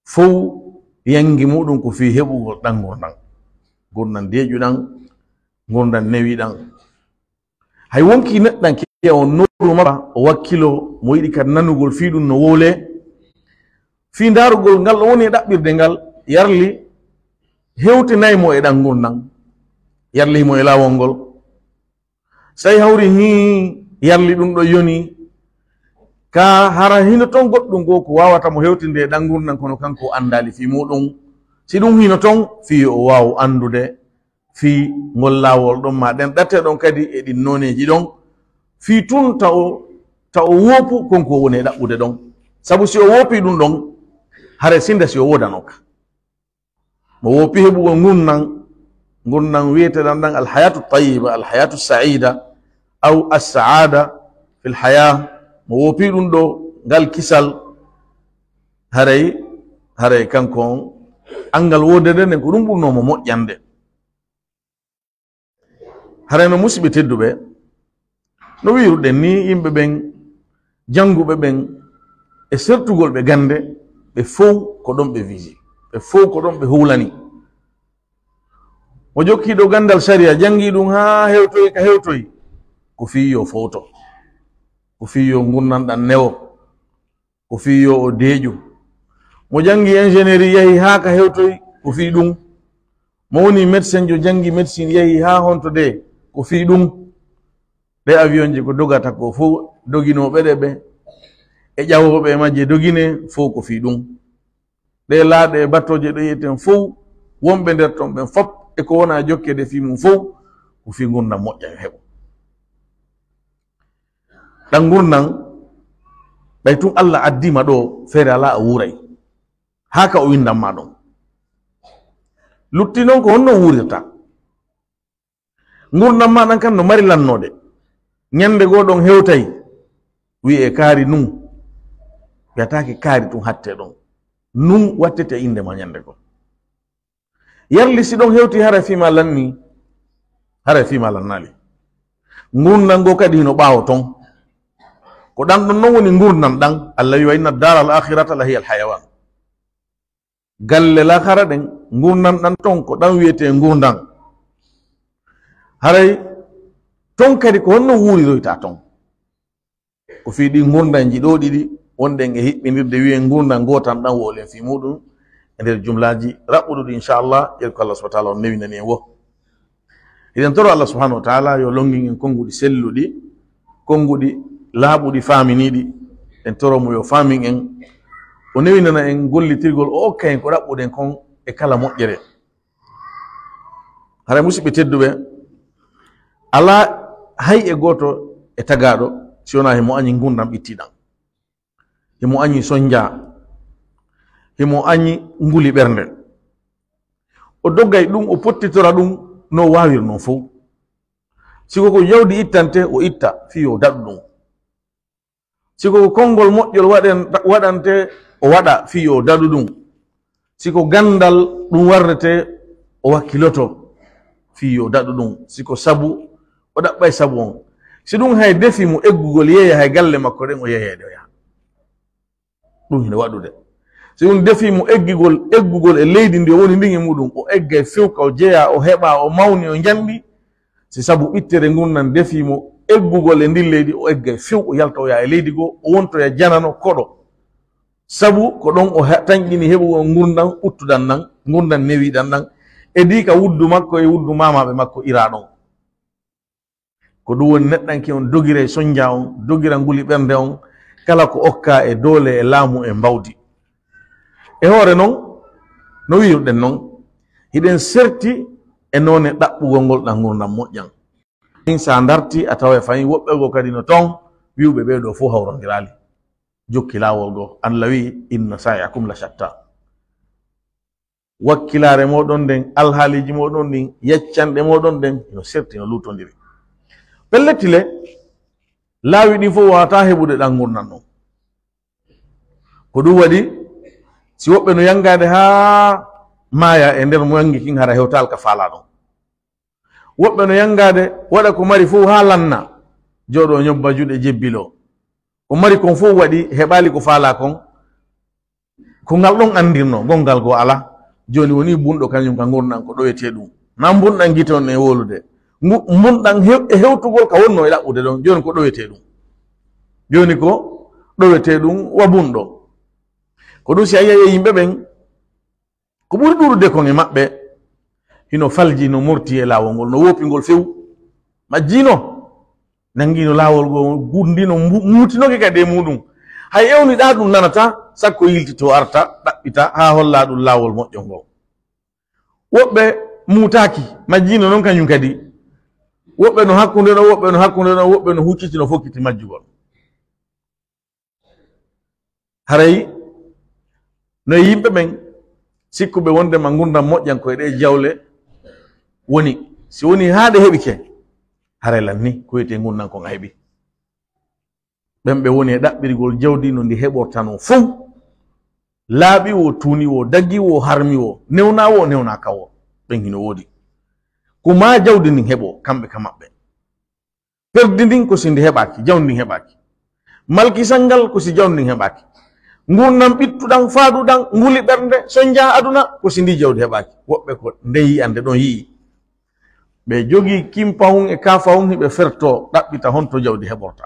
fow yangi muɗum ko fi heɓugol ɗan gurnan deƴuɗan gurnan newiɗan hay wonki neɗɗan ke o noru maba o wakkilo mo yiɗi kadi nanugol fi ɗum no wole fi darugol ngal ɗo woni e ɗaɓɓirde ngal yarli hewtinaymo e ɗan gurnan yarlimo e lawol ngol sai hawri hi yarli ɗum ɗo yoni ka hara hino ton goɗɗum go ko wawata mo hewtinde e ɗan gurnan kono kanko andali fi muɗum si ɗum hino ton fi o waw andude fi ngol lawol ɗon ma ɗen ɗatte ɗon kadi e ɗin noneji ɗon fi tun ta o wopu konko woni e ɗaɓɓude ɗon sabu si o wopi ɗum ɗon hare sinda si o wodanoka mo wopi heɓugol gurnan wiyeteɗan ɗan alhayatu tayiba alhayatu saida aw assaada fil haya mo wopi ɗum ɗo ngal kisal haray kanko on angal wodede nden ko ɗum ɓurnomo moƴƴande haray no musidɓe tedduɓe no wiruɗen ni yimɓe ɓen janguɓe ɓen e sertugol ɓe gande ɓe fow ko ɗon ɓe viji ɓe fow ko ɗon ɓe hulani mo jokkiɗo gandal saria jangi ɗum ha hewtoyi ka hewtoyi ko fiyo foto ko fiyo gurnanɗan newo ko fiyo o deeƴu mo jangi ingénierie yahi ha ka hewtoyi ko fi ɗum mo woni médecin jo jangi médecine yahi ha honto de ko fi ɗum ɗe avion ji ko dogata ko fof doginoɓe ɗe ɓe e ƴawoɓe e majje dogine fof ko fi ɗum ɗe laaɗe e battoje ɗo yiyeten fof wonɓe nder ton ɓen fop e ko wona jokkede fi mum fof ko fi gurdam moƴƴa yo heɓo ɗan gurnan ɗay tun Allah addima ɗo feere ala a wuuray haa ka o windanma ɗon lutti noon ko honno wuurirta gurdam ma ɗan kan no mari lannode ñande goo ɗon hewtay wi'e kaari nun wiyatake kaari tun hatte ɗon nun wattete inde ma ñande ko yarli si ɗon hewti hara fima lanni hara fima lannali gurdam go kadi hino ɓaawo ton ko ɗan ɗon non woni gurdam ɗan Allah wi wa inna dara al akhirata la hiya al hayawan galle lahara ɗen gurdam ɗan ton ko ɗan wiyete gurdam haray ton kadi ko honno wuuriroyta ton ko fi ɗi gurdamji ɗo ɗiɗi wonɗen e hiɓɓinirde wiye gurdam gotan ɗan wolen fi muɗum e nder jumlaji raɓɓuɗuɗi inchallah ƴer ko Allah subahana taala on newinani en wo eɗen toro Allah subhanahu wa taala yo longin en konnguɗi selluɗi konnguɗi laaɓuɗi faaminiɗi en toromo yo faamin en o newinana en gollitirgol o okka en ko ɗaɓɓuɗen kon e kala moƴƴere hara musidɓe tedduɓe ala hay e goto e tagaɗo si wona himo añi gurdam ɓittiɗam himo añi soñdia himo añi nguli ɓernde o doggay ɗum o pottitora ɗum no wawir non fof siko ko yawdi ittante o itta fiyo daɗu ɗum siko ko konngol moƴƴol waɗante o waɗa fiyo daɗu ɗum siko gandal ɗum warrete o wakkiloto fiyo daɗu ɗum siko sabu o ɗaɓɓay sabu on si ɗum hay defi mo eggugol yeeya hay galle makko ɗen o yeeyede o yaha ɗum hino waɗude si ɗum defi mo eggugol e leydi ndi o woni ndin e muɗum o egga e fewka o jeeya o heɓa o mawni o janɗi si sabu ɓittere gurnan defimo eggugol e ndin leydi o egga e few o yalta o yaha e leydi goo o wontoya janano koɗo sabu ko ɗon o tañƴini heɓugol gurdam uttudan nan gurdam newiɗan ɗan e di ka wuddu makko e wuddu mamaɓe makko ira ɗon ko ɗum woni neɗɗanke on dogira e soñdia on dogira nguli ɓernde on kala ko okka e doole e laamu e mbawdi e hoore noon no wiruɗen noon hiɗen serti e noone ɗaɓɓugol ngol ɗan gurdam moƴƴan in sa darti a tawa e fayin woɓɓe go kadi no ton wiwɓe ɓeɗo fof hawrodirali jokki lawol go Allah wi inna sa'yakum la shatta wakkilare moɗon nden alhaaliji moɗon ɗin yaccanɗe moɗon nden no serti no lutodiri pelletile laawi ɗin fof wawata heɓude ɗan gurdam ɗon ko ɗum waɗi si woɓɓe no yangade ha maya e nder mo yangi kin hara hewtal ka faala ɗon woɓɓe no yangade waɗa ko mari fof ha lanna joɗo ñobba juɗe jebbilo ko mari kon fof waɗi heɓali ko faala kon ko ngal ɗon andirno gongal go ala joni woni bunɗo kañum ka gurnan ko ɗowete ɗum na bunɗan gite on e wolude bunɗan e hewtugol ka wonno e ɗaɓɓude ɗon joni ko ɗowete ɗum joni ko ɗowete ɗum wa bunɗo ko ɗum si a yiya yimɓe ɓen ko ɓuri ɗurude kon e maɓɓe hino falji no morti e laawol ngol no woppingol few majjino nangino laawol go gurdino muutinoke kadi e muɗum hay ewniɗa ɗum nanata sakko yiltito arta ɗaɓɓita ha holla ɗum laawol moƴƴo ngo woɓɓe muutaki majjino noon kañum kadi woɓɓe no hakkunde ɗo woɓɓe no hakkunde ɗo woɓɓe no hucciti no fokkiti majjugol haray no yimɓe ɓen sikkuɓe wondema gurdam moƴƴan koye ɗe jawle woni si woni haa ɗe heɓike haray lan ni ko wiyete gurdam kon a heɓi ɓen ɓe woni e ɗaɓɓirgol jawdi no ndi heɓortano fof laaɓi wo tuuni wo daggi wo harmi wo newna wo newna kawo ɓen hino woodi ko ma jawdi ndin heɓo kamɓe ka maɓɓe perdi ndin ko si ndi heɓaki jawdi ndin heɓaki malkisal ngal ko si jawdi ndin heɓaki gurdam ɓittuɗan faaɗuɗan nguli ɓernde soñja aduna ko si ndi jawdi heɓaki woɓɓe ko ndeyi ande ɗon yii ɓe jogi kimpahun e kafahun hiɓe ferto ɗaɓɓita honto jawdi heɓorta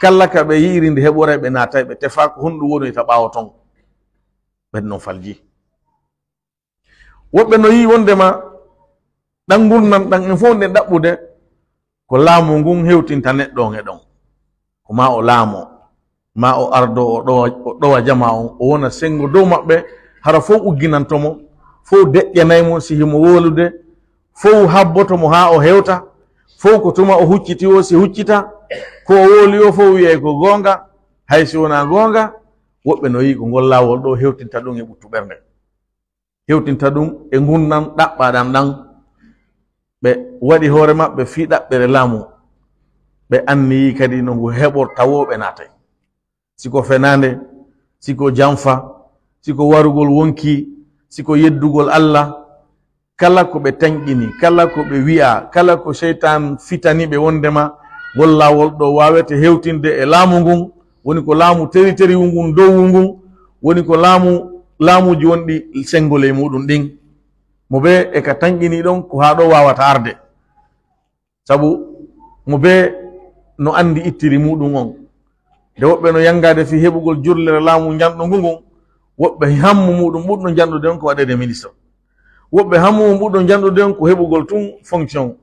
kala ka ɓe yiiri ndi heɓora ɓe naata ɓe tefa ko honɗum woni ta ɓaawo ton ɓen non falji woɓɓe no yii wondema ɗan gurdam ɗan en fof nden ɗaɓɓude ko laamu ngun hewtinta neɗɗo on e ɗon ko ma o laamo ma o ardo o ɗowa jama on o wona sengo dow maɓɓe hara fof ugginantomo fof deƴƴanaymo si himo wolude fof habbotomo ha o hewta fof ko tuma o hucciti o si huccita ko o woli o fof wiyay ko gonga hay si wona gonga woɓɓe no yi ko ngol laawol ɗo hewtinta ɗum e ɓuttu ɓernde hewtinta ɗum e gurdam ɗaɓɓaɗam ɗan ɓe waɗi hoore maɓɓe fi ɗaɓɓere laamu ɓe anniyi kadi no ngu heɓorta woɓe naatay siko fenande siko janfa siko warugol wonki siko yeddugol Allah kala ko ɓe tañƴini kala ko ɓe wi'a kala ko seytan fitani ɓe wondema ngol laawol ɗo wawete hewtinde e laamu ngun woni ko laamu teri ngun dow ngun woni ko laamuji wonɗi sengol e muɗum ɗin mo be e ka tañƴini ɗon ko ha ɗo wawata arde sabu mo be no andi ittiri muɗum on nde woɓɓe no yangade fi heɓugol jurlere laamu janɗo ngun woɓɓe hammu muɗum ɓurɗo janɗude on ko waɗede ministre woɓɓe hammu ɓurɗo janɗude on ko heɓugol tun fonction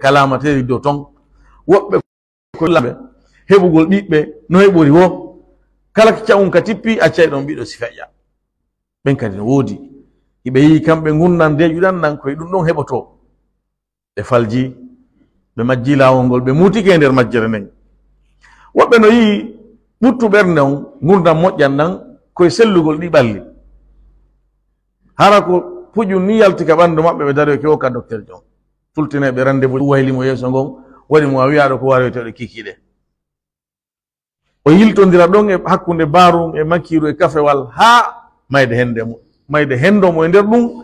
kalamateri dow ton woɓɓe ko laɓe heɓugol ɓiɓɓe no heɓori wo kala ca'um ka tippi accay ɗon ɓiɗo si feƴƴa ɓen kadi no woodi hiɓe yi kamɓe gurdam deƴuɗan ɗan koye ɗum ɗon heɓoto ɓe falji ɓe majji laawol ngol ɓe muutike e nder majjere nden woɓɓe no yi ɓuttu ɓernde on gurdam moƴƴan ɗan koye sellugol ɗi ɓalli hara ko puƴum ni yalti ka ɓanndu maɓɓe ɓe dari ke hokka docteur jon fultineɓe rendez-vous waylimo yeeso ngon waɗi mo a wiyaɗo ko waroyteɗo kikiɗe o yiltodira ɗon e hakkunde barum e makkiru e kafewal ha mayde hendomo e nder ɗum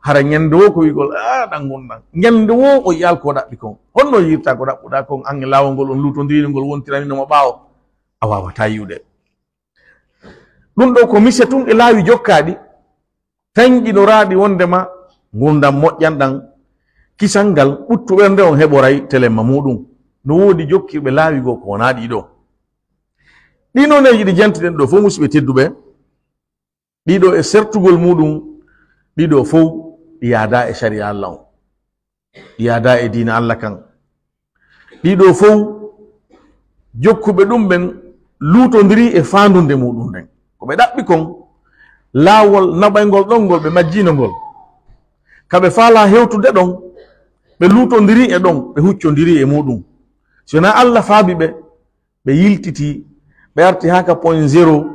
hara ñande wo ko wigol ɗan gurdam ñande wo o yiyal ko ɗaɓɓi kon honno yirta ko ɗaɓɓuɗa kon an e laawol ngol on lutodirigol wontiraninomo ɓaawo a wawata yiwde ɗum ɗo ko mise tun e laawi jokkaɗi tañƴinoraɗi wondema gurdam moƴƴanɗan kisal ngal ɓuttu ɓernde on heɓoray telemma muɗum no woodi jokkirɓe laawi goo ko wona ɗiɗo ɗinoneji ɗi jantiɗen ɗo fof musidɓe tedduɓe ɗiɗo e sertugol muɗum ɗiɗo fof ɗi yaada e sharia Allah on ɗi yaada e diina Allah kan ɗiɗo fof jokkuɓe ɗum ɓen luutodiri e faandunde muɗum nden ko ɓe ɗaɓɓi kon laawol naɓaygol ɗon ngol ɓe majjino ngol kaɓe faala hewtude ɗon ɓe luutodiri e ɗon ɓe huccodiri e muɗum sona Allah faabi ɓe ɓe yiltiti ɓe arti ha ka point 0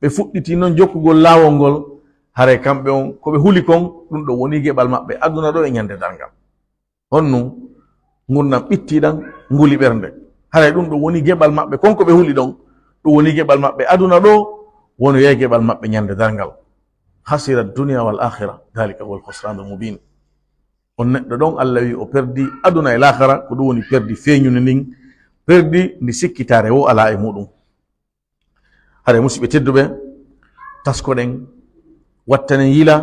ɓe fuɗɗiti noon jokkugol laawol ngol hare kamɓe on koɓe huli kon ɗum ɗo woni geɓal maɓɓe aduna ɗo e ñande dargal honnu gurdam ɓittiɗan nguli ɓernde haray ɗum ɗo woni geɓal maɓɓe konko ɓe huli ɗon ɗum woni geɓal maɓɓe aduna ɗo wono yeey geɓal maɓɓe ñande dargal hasira dunia wal akhira dalika huwa alkhusranul mubin on neɗɗo ɗon Allah wi o perdi aduna e l'akhira ko ɗum woni perdi feeñude ndin perdi ndi sikkitare wo ala e muɗum hare musidɓe tedduɓe taskoɗen wattanen yila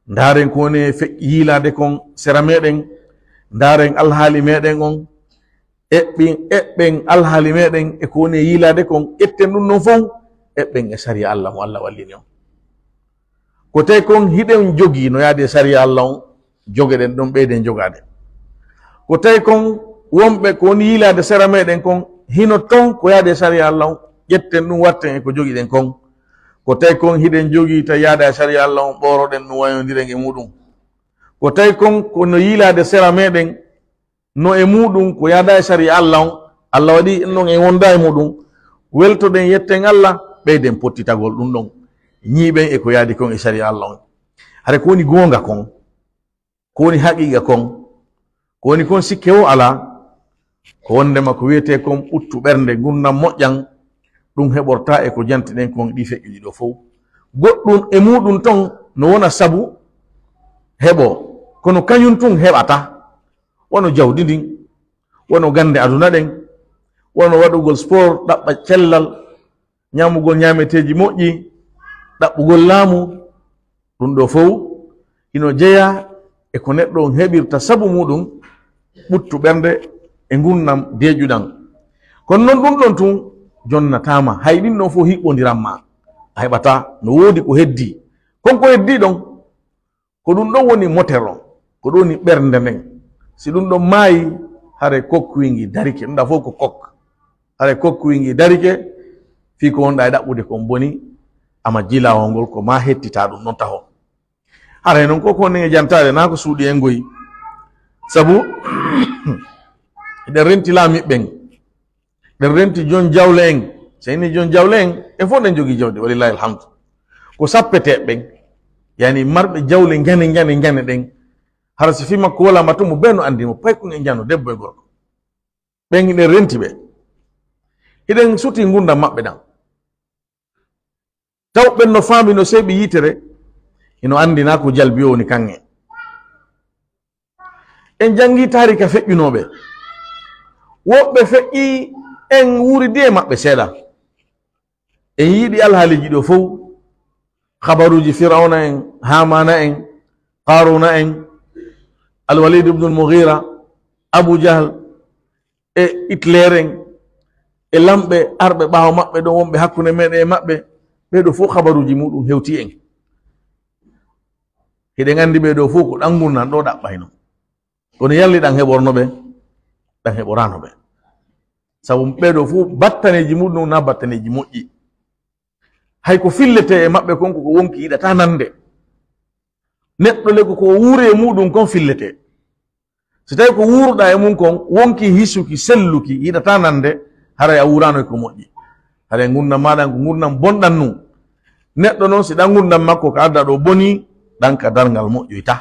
ndaren ko woni feƴƴi yilade kon sera meɗen ndaren alhaali meɗen on eɓɓen alhaali meɗen e ko woni yilade kon ƴetten ɗum non fof eɓɓen e sariya Allah mo Allah wallini on ko tawi kon hiɗen jogii no yaade sariya Allah on jogeɗen ɗon ɓeyden jogade ko tawi kon wonɓe ko woni yilade sera meɗen kon hino ton ko yaade sariya Allah on ƴetten ɗum watten e ko jogiɗen kon ko tawi kon hiɗen jogii ta yaada e sariya Allah on ɓoroɗen ɗum wayodiren e muɗum ko tawi kon kono yilade sera meɗen no e muɗum ko yaada e sariya Allah on Allah waɗi ɗon e wonda e muɗum weltoɗen yetten Allah ɓeyden pottitagol ɗum ɗon ñiiɓen e ko yaadi kon e sariya Allah on hare ko woni goonga kon ko woni haqiqa kon ko woni kon sikke o ala ko wondema ko wiyete kon ɓuttu ɓernde gurdam moƴƴan ɗum heɓorta e ko jantiɗen kon ɗi feƴƴuɗi ɗo fof goɗɗum e muɗum ton no wona sabu heɓo kono kañum tun heɓata wono jawdi ndin wono gande aduna ɗen wono waɗugol sport ɗaɓɓa cellal ñamugol ñameteji moƴƴi ɗaɓɓugol laamu ɗum ɗo fof ino jeeya e ko neɗɗo on heɓirta sabu muɗum ɓuttu ɓernde e gurdam deeƴuɗam kono noon ɗum ɗon tun jonnatama hay ɗin ɗon fof hiɓɓodiranma a heɓata no woodi ko heddi konko heddi ɗon ko ɗum ɗon woni moteur on ko ɗum woni ɓernde nden si ɗum ɗon maayi hare kokkuwingi darike ɗum ɗa fof ko kok hare kokkuwingi darike fi ko wonɗa e ɗaɓɓude kon boni ama jilawol ngol ko ma hettita ɗum noon taho hara noon koko woni e jantade na ko suuɗi en goyi sabu eɗen renti laamiɓɓen ɗen renti jon jawle en so inni jon jawle en e fof ɗen jogii jawdi walillahi alhamdu ko sappeteɓen yani marɓe jawle jane ɗen hara so fima ko wala matumo ɓe no andimo paykon e jano debbo e gorko ɓen hiɗen renti ɓe hiɗen suti gurdam maɓɓe ɗan taw ɓen no faami no seeɓi yitere ino andina ko jalbi o woni kanŋe en jangi tarika feƴƴunoɓe woɓɓe feƴƴi en wuridi e maɓɓe seeɗa en yiiɗi alhaaliji ɗo fof habaruji firauna en hamana en qaruna en alwalid ibnul mughira abou jahl e hitler en e lamɓe arɓe ɓaawo maɓɓe ɗon wonɓe hakkunde meɗen e maɓɓe ɓeɗo fof habaruji muɗum hewti en hiɗen andi ɓeɗo fof ko ɗan gurdam ɗo ɗaɓɓayno kono yalli ɗan heɓorno ɓe ɗan heɓorano ɓe sabu ɓeɗo fof battaneji muɗum na battaneji moƴƴi hay ko fillete e maɓɓe kon koko wonki yiɗata nande neɗɗo lego ko wuure e muɗum kon fillete so tawi ko wuurɗa e mum kon wonki hisuki selluki yiɗata nande haray a wurano e ko moƴƴi haray gurdam maɗan ko gurdam bonɗan num neɗɗo noon si ɗan gurdam makko ko adda ɗo boni ɗan ka dargal moƴƴoyta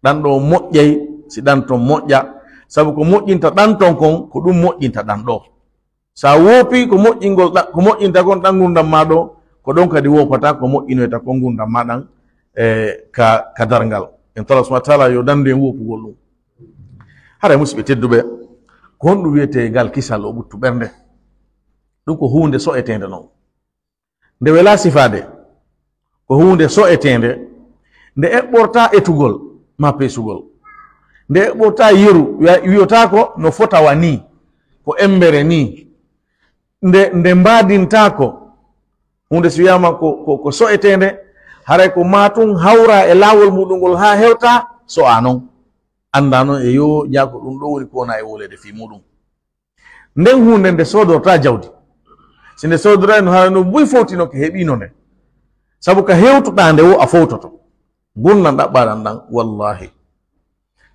ɗan ɗo moƴƴay si ɗan ton moƴƴa sabu ko moƴƴinta ɗan ton kon ko ɗum moƴƴinta ɗan ɗo sa woopi ko moƴƴingol ko moƴƴinta kon ɗan gurdam maɗo ko ɗon kadi wopata ko moƴƴinoyta kon gurdam maɗan ka dargal en tala subahana taala yo dande en wopugol ɗum hara musidɓe tedduɓe ko honɗum wiyete gal kisal o ɓuttu ɓernde ɗum ko hunde so'etende noon nde wela sifade ko hunde so'etende nde eɓɓorta etugol ma peesugol nde eɓɓorta yeru wiyotako no fotawa ni ko embere ni nde mbadintako hunde so wiyama ko so'etende haray ko matun hawra e laawol muɗum ngol ha hewta so a noon anda noon e yo jako ɗum ɗo woni ko wona e wolede fi muɗum nden hunde nde sodorta jawdi si nde sodora no hara no buy fowtino ko heɓino nde sabu ka hewtuɗa nde wo a fowtoto gurdam ɗaɓɓaɗan ɗan wallahi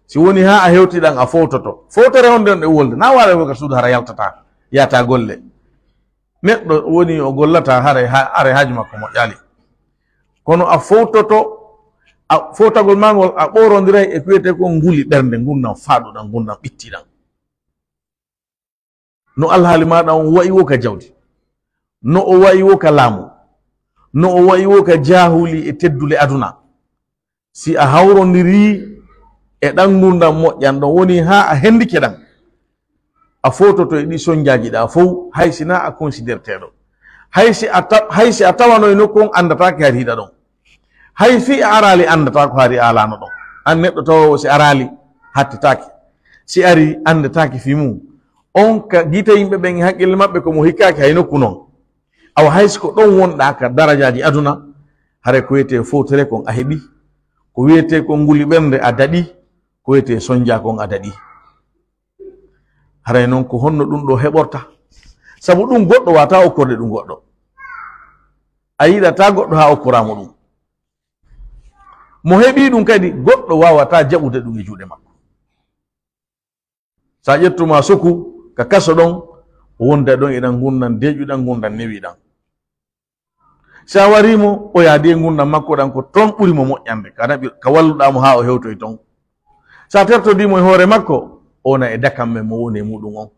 si woni ha a hewtiɗan a fowtoto fowtere on nden ɗe wolde na wawa ka suudu hara yaltata yata golle neɗɗo woni o gollata hare haji makko moƴƴali kono a fowtoto a fowtagol magol a ɓorodiray e ko wiyete ko nguli ɓernde gurdam faaɗuɗan gurdam ɓittiɗan no alhaali maɗa on wayi wo ka jawdi no o wayi wo ka laamu no o wayi wo ka jahuli e teddule aduna si a hawrodiri e ɗan gurdam moƴƴan ɗon woni ha a hendike ɗan a fototo e ɗi soñjaji ɗa fof hay sina a considérteɗo haysi a tawano e nokku on andatake hari hiɗa ɗon, hay fi a arali andata ko hari alano ɗon. An neɗɗo tawowo si arali hattitake, si ari andetake fi mum, on ka gita yimɓe ɓen haqqille maɓɓe komo hikkaki hay nokku noon. Awa haysi ko ɗon wonɗa ka darajaji aduna, hare ko wiyete fowtere kon a heɓi, ko wiyete kon nguli ɓernde a daɗi, ko wiyete sonja kon a daɗi. Haray noon ko honno ɗum ɗo heɓorta, sabu ɗum goɗɗo wata okkorde ɗum goɗɗo. A yiɗata goɗɗo ha okkoramo ɗum. Mo heɓi ɗum kadi goɗɗo wawata jaɓude ɗum e juuɗe makko. Sa ƴettuma soku ka kaso ɗon, wonda ɗon eɗan gundan deƴuɗan gundan newiɗan. Sa warimo o yaadi e gundan makko ɗan ko ton ɓurimo moƴƴande, ka walluɗamo ha o hewtoy ton. Sa tertodimo e hoore makko, ona e dakamme mo woni e muɗum on.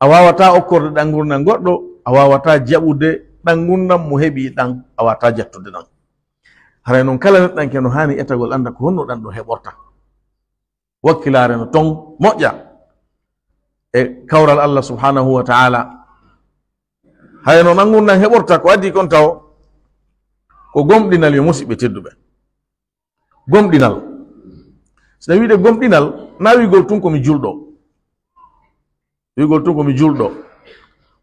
A wawata okkorde ɗan gundan goɗɗo, a wawata jaɓude ɗan gundan mo heɓi ɗan, a wawata jattude ɗan. Haray noon kala neɗɗan ke no hani etagol anda ko honno ɗan ɗo heɓorta. Wakkilare no ton moƴƴa e kawral Allah subhanahu wa ta'ala. Hay noon ɗan gundan heɓorta ko addi kon taw ko gomɗinal yo musidɓe tedduɓe. Gomɗinal, so wiide gomɗinal, na wigol tun komi julɗo, wigol tun komi julɗo,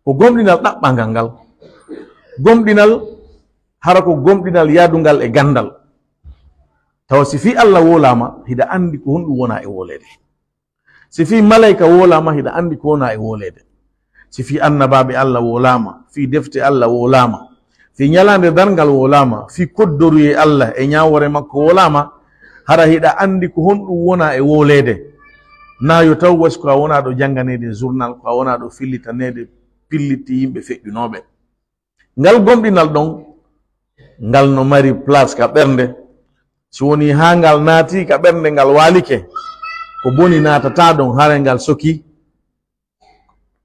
ko gomɗinal ɗaɓɓangal ngal. Gomɗinal hara ko gomɗinal yadungal e gandal. Tawa si fi Allah wolama hiɗa andi ko honɗum wona e wolede. Si fi malaika wolama hiɗa andi ko wona e wolede. Si fi annabaɓe Allah wolama, fi defte Allah wolama, fi ñalande dargal wolama, fi koddoruye Allah e ñawore makko wolama, hara hiɗa andi ko honɗum wona e wolede. Na yo taw wasi ko a wona ɗo janganede journal, ko a wona ɗo fillitanede pilliti yimɓe feƴƴunoɓe. Ngal gomɗinal ɗon, ngal no mari place ka ɓernde. Si woni ha ngal naati ka ɓernde ngal walike, ko boni natata ɗon hare ngal soki.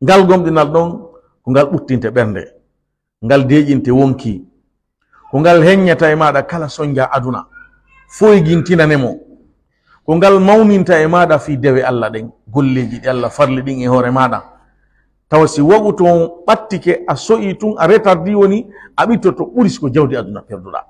Ngal gomɗinal ɗon ko ngal ɓuttinte ɓernde, ngal deƴinte wonki, ko ngal heññata e maɗa kala sonja aduna foye gintinanemo, ko ngal mawninta e maɗa fi dewe Allah ɗen, golleji ɗi Allah farli ɗin e hoore maɗa. Tawa si waɓu ton ɓattike a so'i tun a retardi woni a ɓittoto ɓuris ko jawdi aduna perduɗa.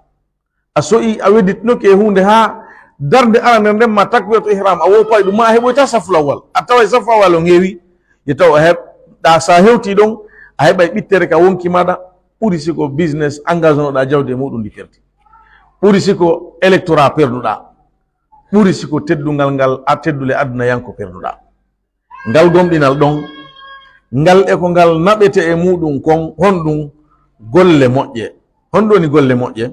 A so'i a wedditinoke e hunde ha darde arande nden ma takbirato ihram a wopayi ɗum ma a heɓoyta safulawal, a tawa safawal o ngewi ye taw a heɓɗa sa hewti ɗon a heɓay ɓittere ka wonki maɗa ɓuri siko business engagement ɗa jawdi e muɗum ndi perdi, ɓuri siko électorat perduɗa, ɓuri siko teddungal ngal a teddule aduna yanko perduɗa. Ngal gomɗinal ɗon, ngal e ko ngal naɓete e muɗum kon honɗum golle moƴƴe. Honɗo ni golle moƴƴe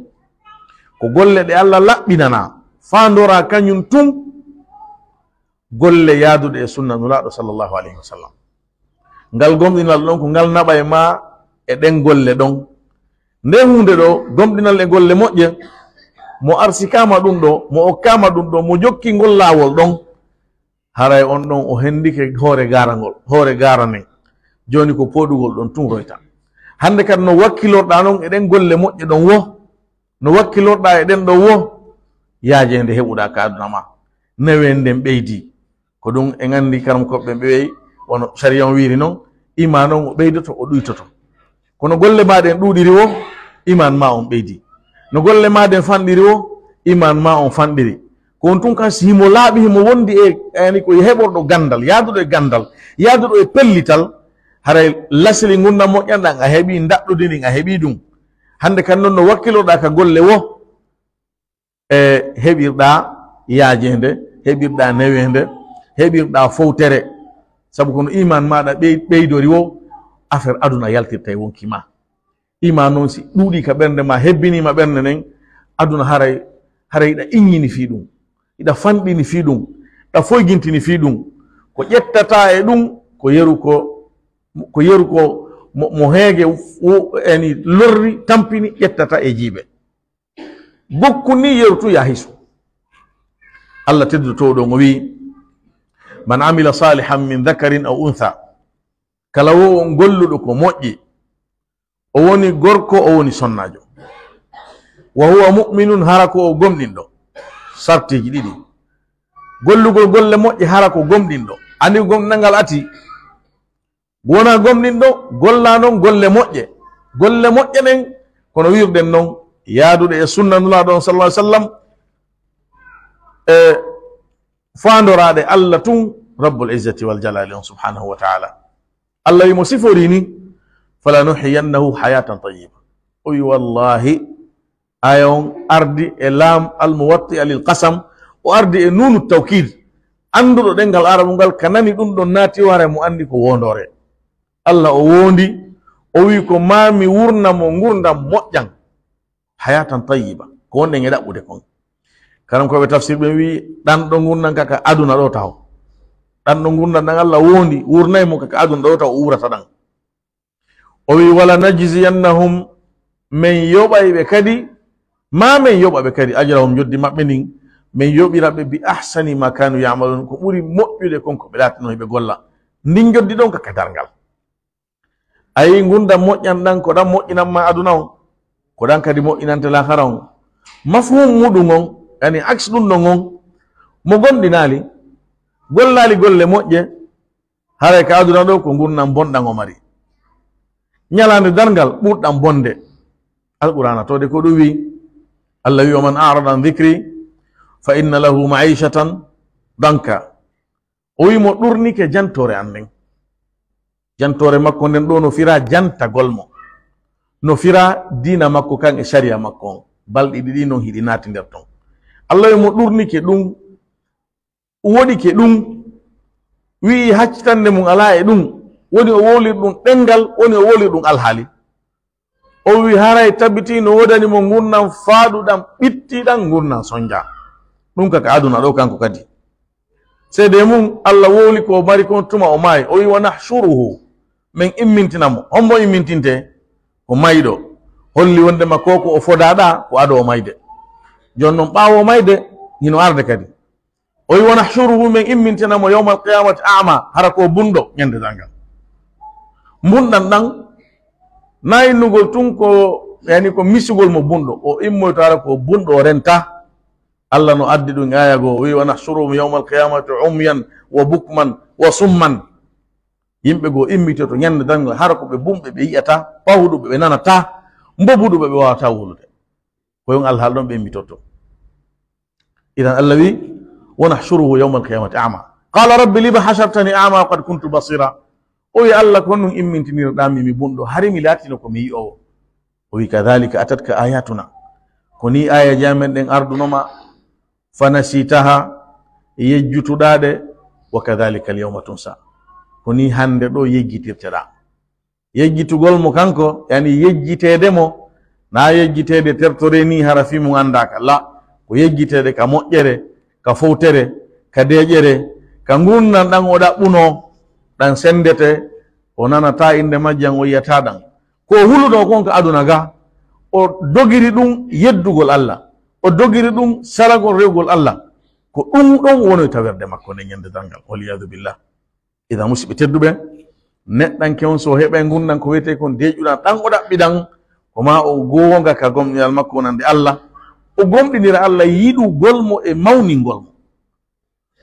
ko golle ɗe Allah laɓɓinana fandora kañum tun golle yaaduɗe e sunna nulaɗo sallallahu alayhi wa sallam. Ngal gomɗinal ɗon ko ngal naɓa e ma e ɗen golle ɗon. Nde hunde ɗo gomɗinal e golle moƴƴe, mo arsikama ɗum ɗo, mo okkama ɗum ɗo, mo jokki ngol laawol ɗon, haray on ɗon o hendike hoore garangol, hoore garanen. Joni ko poɗugol ɗon tun royta. Hande kadi no wakkilorɗa noon e ɗen golle moƴƴe ɗon wo, no wakkilorɗa e ɗen ɗon wo, yaaje nde heɓuɗa ka aduna ma. Newen nden ɓeydi, ko ɗum en andi karam koɓɓe ɓeyi wono sharia on wiri noon, iman noon o ɓeydoto o ɗuytoto. Kono golle maɗen ɗuɗiri wo, iman ma on ɓeydi. No golle maɗen fanɗiri wo, iman ma on fanɗiri. Ko on tun kan si himo laaɓi himo wondi e ani ko heɓorɗo gandal, yaaduɗo e gandal, yaaduɗo e pellital, haray lasli gunda moƴƴanɗan a heeɓi, daɗɗude ndin a heeɓi ɗum. Hande kan noon no wakkiloɗa ka golle wo e heɓirɗa yaajende, heɓirɗa newende, heɓirɗa fowtere, sabu kono iman maɗa ɓeydori wo affaire aduna yaltirta e wonki ma. Iman noon si ɗuuɗi ka ɓernde ma, hebbinima ɓernde nden, aduna haray iɗa iññini fi ɗum, iɗa fanɗini fi ɗum, ɗa foygintini fi ɗum. Ko ƴettata e ɗum ko yeru ko mo heege eni lorri tampini ƴettata e jiiɓe. Bokku ni yerutu ya hisu. Allah tedduto ɗo o wi man amila salihan min dhakarin aw untha, kala wo on golluɗo ko moƴƴi, o woni gorko o woni sonnajo, wa huwa mu'minun hara ko o gomɗinɗo. Sartiji ɗiɗi, gollugol golle moƴƴe hara ko gomɗinɗo. Andi gomɗinal ngal ati, wona gomɗinɗo golla noon golle moƴƴe, golle moƴƴe ɗen kono wirden noon yaadude e sunna nulaaɗo on sallallahu alaihi wasallam e faandoraade Allah tun rabbul izzati wal jalali on subhanahu wa ta'ala. Allah wimo sifori ni falanuhiyannahu hayatan tayyiba. O wi wallahi aya on ardi e laam almuwatti lil qasam, o ardi e nunu tawkid, anduɗo ɗengal arabu ngal kanani ɗum ɗon naati ware mo andi ko wondore. Allah o wondi o wi ko mami wurna mo gurdam moƴƴan hayatan tayyiba, ko wonɗen e ɗaɓɓude kon. karam koɓe tafsir ɓe wi ɗanɗo gurnan kaka aduna ɗo taw, ɗanɗo gurnan ɗan Allah wondi wurnayi mo kaka aduna ɗo taw o wurata ɗan. O wi wala najziyannahum, min yoɓay ɓe kadi, ma min yoɓa ɓe kadi ajrahum joddi maɓɓe ndin, min yoɓira ɓe bi ahsani ma kanu yamalun, ko ɓuri moƴƴude konko ɓe latino ɓe golla. Ndin joddi ɗon kaka dargal. Ayi gurdam moƴƴan ɗan ko ɗan moƴƴinanma aduna on, ko ɗan kadi moƴƴinante lahara on. Mafhum muɗum on yani aks ɗum ɗon on mo gonɗinali gollali golle moƴƴe haray ka aduna ɗo ko gurdam bonɗan o mari. ñalande dargal ɓurɗam bonde. Alqur'ana tode ko ɗum wi, Allah wi wa man a'rada an dhikri fa inna lahu ma'ishatan danka. O wi mo ɗurnike jantore an nden, jantore makko nden ɗo no fira jantagol mo, no fira dina makko kan e sharia makko on, balɗi ɗiɗi non hiɗi naati nder ton. Allah wi mo ɗurnike ɗum, woɗike ɗum, wi haccitande mum ala e ɗum, woni o wolir ɗum ɗengal, woni o wolir ɗum alhaali. O wi haray tabbiti no wodani mo gurdam faaɗuɗam ɓittiɗam gurdam sonja. ɗum kaka aduna ɗo kanko kadi seede mum Allah woli ko mari kon tuma o maayi. O wi wa nahshuruhu, min immintinamo. Hombo immintinte ko mayɗo, holli wondema koko o fodaɗa ko ado o mayde. jon noon ɓaawo mayde hino arde kadi. O wi wa nahshuruhu, min immintinamo yawma alqiyamati ama, hara ko bunɗo ñande dangal. Bunɗan ɗan nayinnugol tun ko yani ko misugol mo bunɗo, o immoyto hara ko bunɗo o renta. Allah no addi ɗum aya goo, o wi wa nahshuruhum yawma alqiyamati umyan wa bukman wa summan. Yimɓe goo immitoto ñande dangal hara ko ɓe bumɓe ɓe yiyata, pawɗuɓe ɓe nanata, mbobuɗuɓe ɓe wawata wolude. koyon alhaal ɗon ɓe immitoto. idan Allah wi wa nahshuruhu yawma alqiyamati ama. Qala rabbi lima hashartani ama wa qad kuntu basira. O wi Allah ko honɗum immintinirɗami mi bunɗo, hari mi laatino ko mi yi'owo. O wi kadhalika atatka ayatuna, ko ni aya jamen ɗen ardunoma, fanasitaha yejjutuɗaɗe, wa kadhalika alyawma tunsa, ko ni hande ɗo yejjitirteɗa. Yejjitugol mo kanko yani yejjitede mo, na yejjitede tertore ni hara fi mum andaka, la, ko yejjitede ka moƴƴere, ka fowtere, ka deƴere, ka gurnan ɗan o ɗaɓɓuno ɗan sendete, o nanata inde majjan, o yiyata ɗan ko huluɗo kon ka aduna ga. O dogiri ɗum yeddugol Allah, o dogiri ɗum saragol rewgol Allah, ko ɗum ɗon woni tawerde makko nde ñande dangal, waliyadu billah. ida musidɓe tedduɓe, neɗɗanke on so heɓa gurnan ko wiyete kon deƴuɗan ɗan o ɗaɓɓiɗan, ko ma o gonga ka gomɗinal makko wonande Allah, o gomɗinira Allah yiɗugol mo e mawningol mo.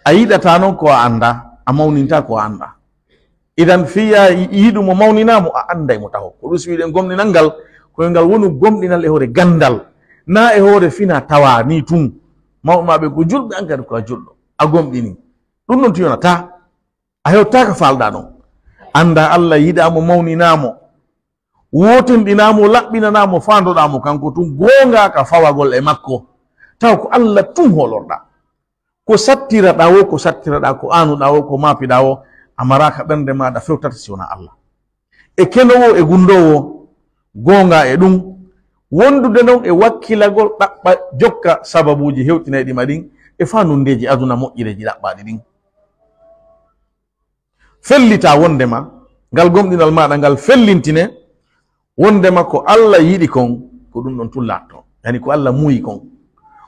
A yiɗata noon ko a anda, a mawninta ko a anda. idan fiya yiɗu mo mawninamo, a anday mo taho. ko ɗum so wiɗen gomɗinal ngal, koye ngal woni gomɗinal e hoore gandal, na e hoore fina tawa ni tun. Mawɓe ko julɓe, an kadi ko a julɗo, a gomɗini ɗum ɗon tiyonata, a hewtaka falɗa ɗon. Anda Allah yiɗamo, mawninamo, wotinɗinamo, laɓɓinanamo, fandoɗamo kanko tun, gonga ka fawagol e makko, taw ko Allah tun holorɗa. ko sattiraɗa wo, ko sattiraɗa, ko anuɗa wo, ko mapiɗa wo, amaraka ɓernde maɗa fewtata si wona Allah. E kenowo e gundowo gonga e ɗum, wondude noon e wakkilagol ɗaɓɓa jokka sababuji hewtinayɗima ɗin e fanundeji aduna moƴƴireji ɗaɓɓaɗi ɗin. Fellita wondema ngal gomɗinal maɗa ngal fellintine wondema ko Allah yiɗi kon, ko ɗum ɗon tun latto, yani ko Allah muyi kon,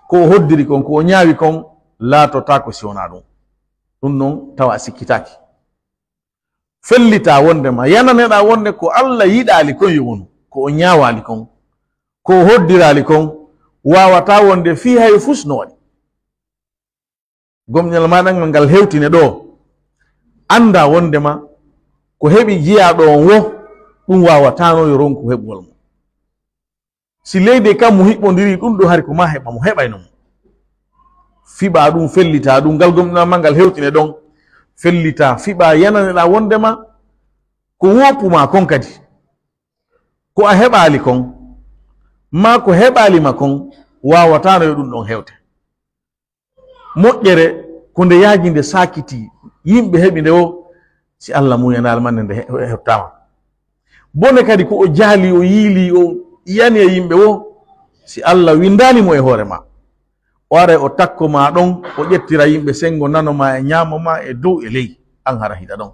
ko o hoddiri kon, ko o ñaawi kon, laatota ko si wona ɗum. ɗum noon tawa a sikkitaki. Fellita wondema, yananeɗa wonde ko Allah yiɗali kon yo wonu, ko o ñaawali kon, ko o hoddirali kon, wawata wonde fi hay fusno waɗi. gomñal maɗa ngal hewtine ɗo, anda wondema ko heɓi jiyaɗo on wo, ɗum wawatano yo ronku heɓugol mo. Si leydi kam mo hiɓɓodiri ɗum ɗo hari ko ma heɓa mo heɓayno mo fiɓa ɗum fellita ɗum ngal gomɗinama ngal hewtine ɗon fellita fiɓa yananeɗa wondema ko woppuma kon kadi ko a heɓali kon ma ko heɓalima kon wawatano yo ɗum ɗon hewte. moƴƴere ko nde yaaji nde sakiti yimɓe heɓi nde o si Allah muyanal man nde heɓtama. bone kadi ko o jaali o yiili o yani e yimɓe o si Allah windanimo e hoore ma o ara o takko ma ɗon o ƴettira yimɓe sengo nanoma e ñamoma e dow e ley an hara hiɗa ɗon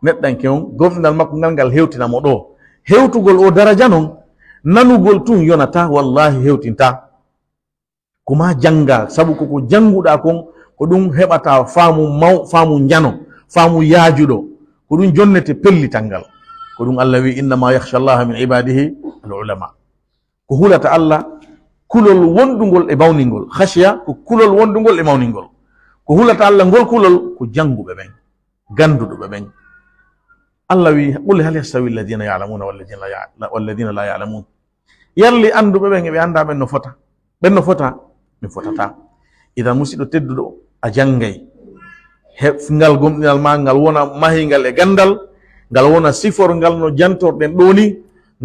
neɗɗanke on gomɗinal makko ngal ngal hewtinamo ɗo hewtugol o daraja noon nanugol tun yonata wallahi hewtinta ko ma janga sabu koko janguɗa kon ko ɗum heɓata faamu jano faamu yaajuɗo ko ɗum jonnete pellital ngal ko ɗum Allah wi innama yakhsha allaha min ibadihi al ulama ko hulata Allah kulol wondugol e mawningol. khashiya ko kulol wondugol e mawningol ko hulata Allah ngol kulol ko janguɓe ɓen ganduɗoɓe ɓen. Allah wi qul hal yastawi alladina yalamuna walladina la yalamun yarli anduɓe ɓen eɓe anda ɓen no fota ɓen no fota min fotata. idan musidɗo tedduɗo a jangay ngal gomɗinal ma ngal wona mahingal e gandal ngal wona siforngal no jantorɗen ɗo ni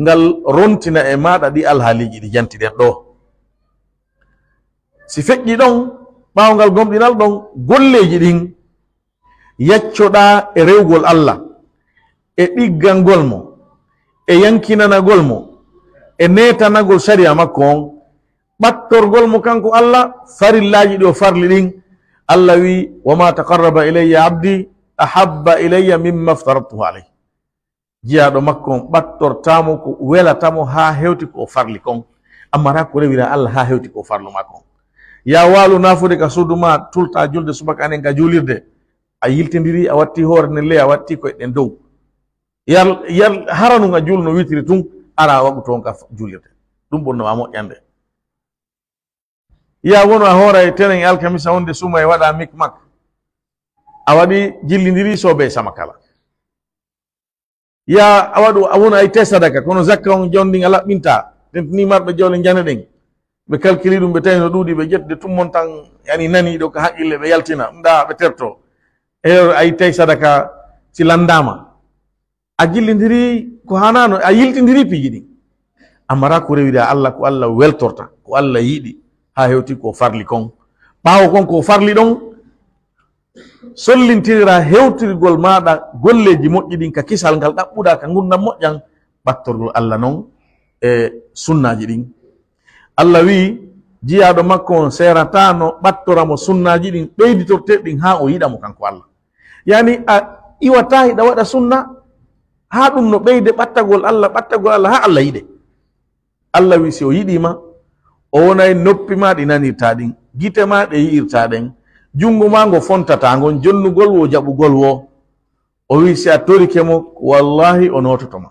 ngal rontina e maɗa ɗi alhaaliji ɗi jantiɗen ɗo. si feƴƴi ɗon ɓawo ngal gomɗinal ɗon golleji ɗin yaccoɗa e rewgol Allah e ɗiggalngol mo e yankinanagol mo e netanagol sariya makko on ɓattorgol mo kanko Allah farillaji ɗi o farli ɗin. Allah wi wama taqarraba ilayya abdi ahabba ilayya mimma aftaradtuhu alayh. jiyaɗo makko on ɓattortamo ko welatamo ha hewti ko o farli kon amma ta ko rewira Allah ha hewti ko o farlu makko on. ya walu nafude ka suudu ma tulta julde subaka anen ka julirde a yiltidiri a watti hoore ne ley a watti koye ɗen dow yal haranu nga julno witiri tun ara waɓu toon ka julirde ɗum ɓurnoma moƴƴande. ya wono a hoora e tenen alkamisa wonde suma e waɗa mikmak a waɗi jillidiri sobe sama kala ya a waɗu a wona ay te sadaka kono zakka on jawdi nga laɓɓinta tentini marɓe jawle jane ɗen ɓe calculi ɗum ɓe tawi no ɗuuɗi ɓe ƴettude tummon tan yani naniɗo ko haqqille ɓe yaltina ɗa ɓe terto e ay tawi sadaka si landama a jillidiri ko hanano a yiltidiri piiji ɗin amma ta ko rewida Allah ko Allah weltorta ko Allah yiɗi ha hewti ko farli kon ɓawo kon ko farli ɗon sollintirira hewtirgol maɗa golleji moƴƴi ɗin ka kisal ngal ɗaɓɓuɗa ka gurdam moƴƴan ɓattorgol Allah noon e sunnaji ɗin. Allah wi jiyaɗo makko on seratano ɓattoramo sunnaji ɗin ɓeyditorteɗin ha o yiɗamo kanko Allah yani a iwata hiɗa waɗa sunna ha ɗum no ɓeyde ɓattagol Allah ha Allah yiɗe. Allah wi si o yiɗima o wonay noppi ma ɗi nanirta ɗin gite ma ɗe yi'irta ɗen jungo ma ngo fontata ngon jonnugol wo jaɓugol wo o wi si a torike mo wallahi o nototoma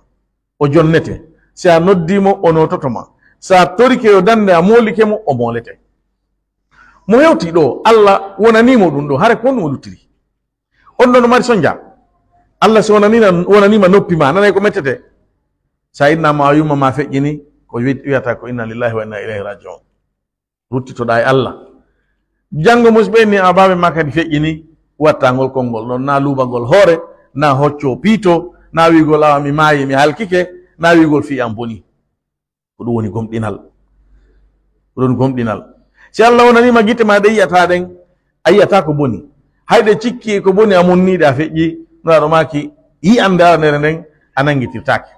o jonnete si a noddimo o nototoma sa torike yo dande a molike mo o molete. mo hewti ɗo Allah wonanimo ɗum ɗo hare ko on o luttiri on ɗo no mari sonja Allah si wonanima noppi ma nanay ko mettete sa innama a yumma ma feƴƴini ko wiyata ko inna lillahi wa inna ilayhi rajiun ruttitoɗa e Allah. janngo musɓe ni a baɓe ma kadi feƴƴini wattangol konngol ɗon na luɓagol hoore na hocco piito na wigol awa mi maayi mi halkike na wigol fi am boni ko ɗum woni gomɗinal ko ɗon gomɗinal. si Allah wonanima guite ma ɗe yiyata ɗen a yiyata ko boni hayɗe cikki ko boni a munniɗe a feƴƴi noaɗo maki yi ande aranere nden a nanguitirtake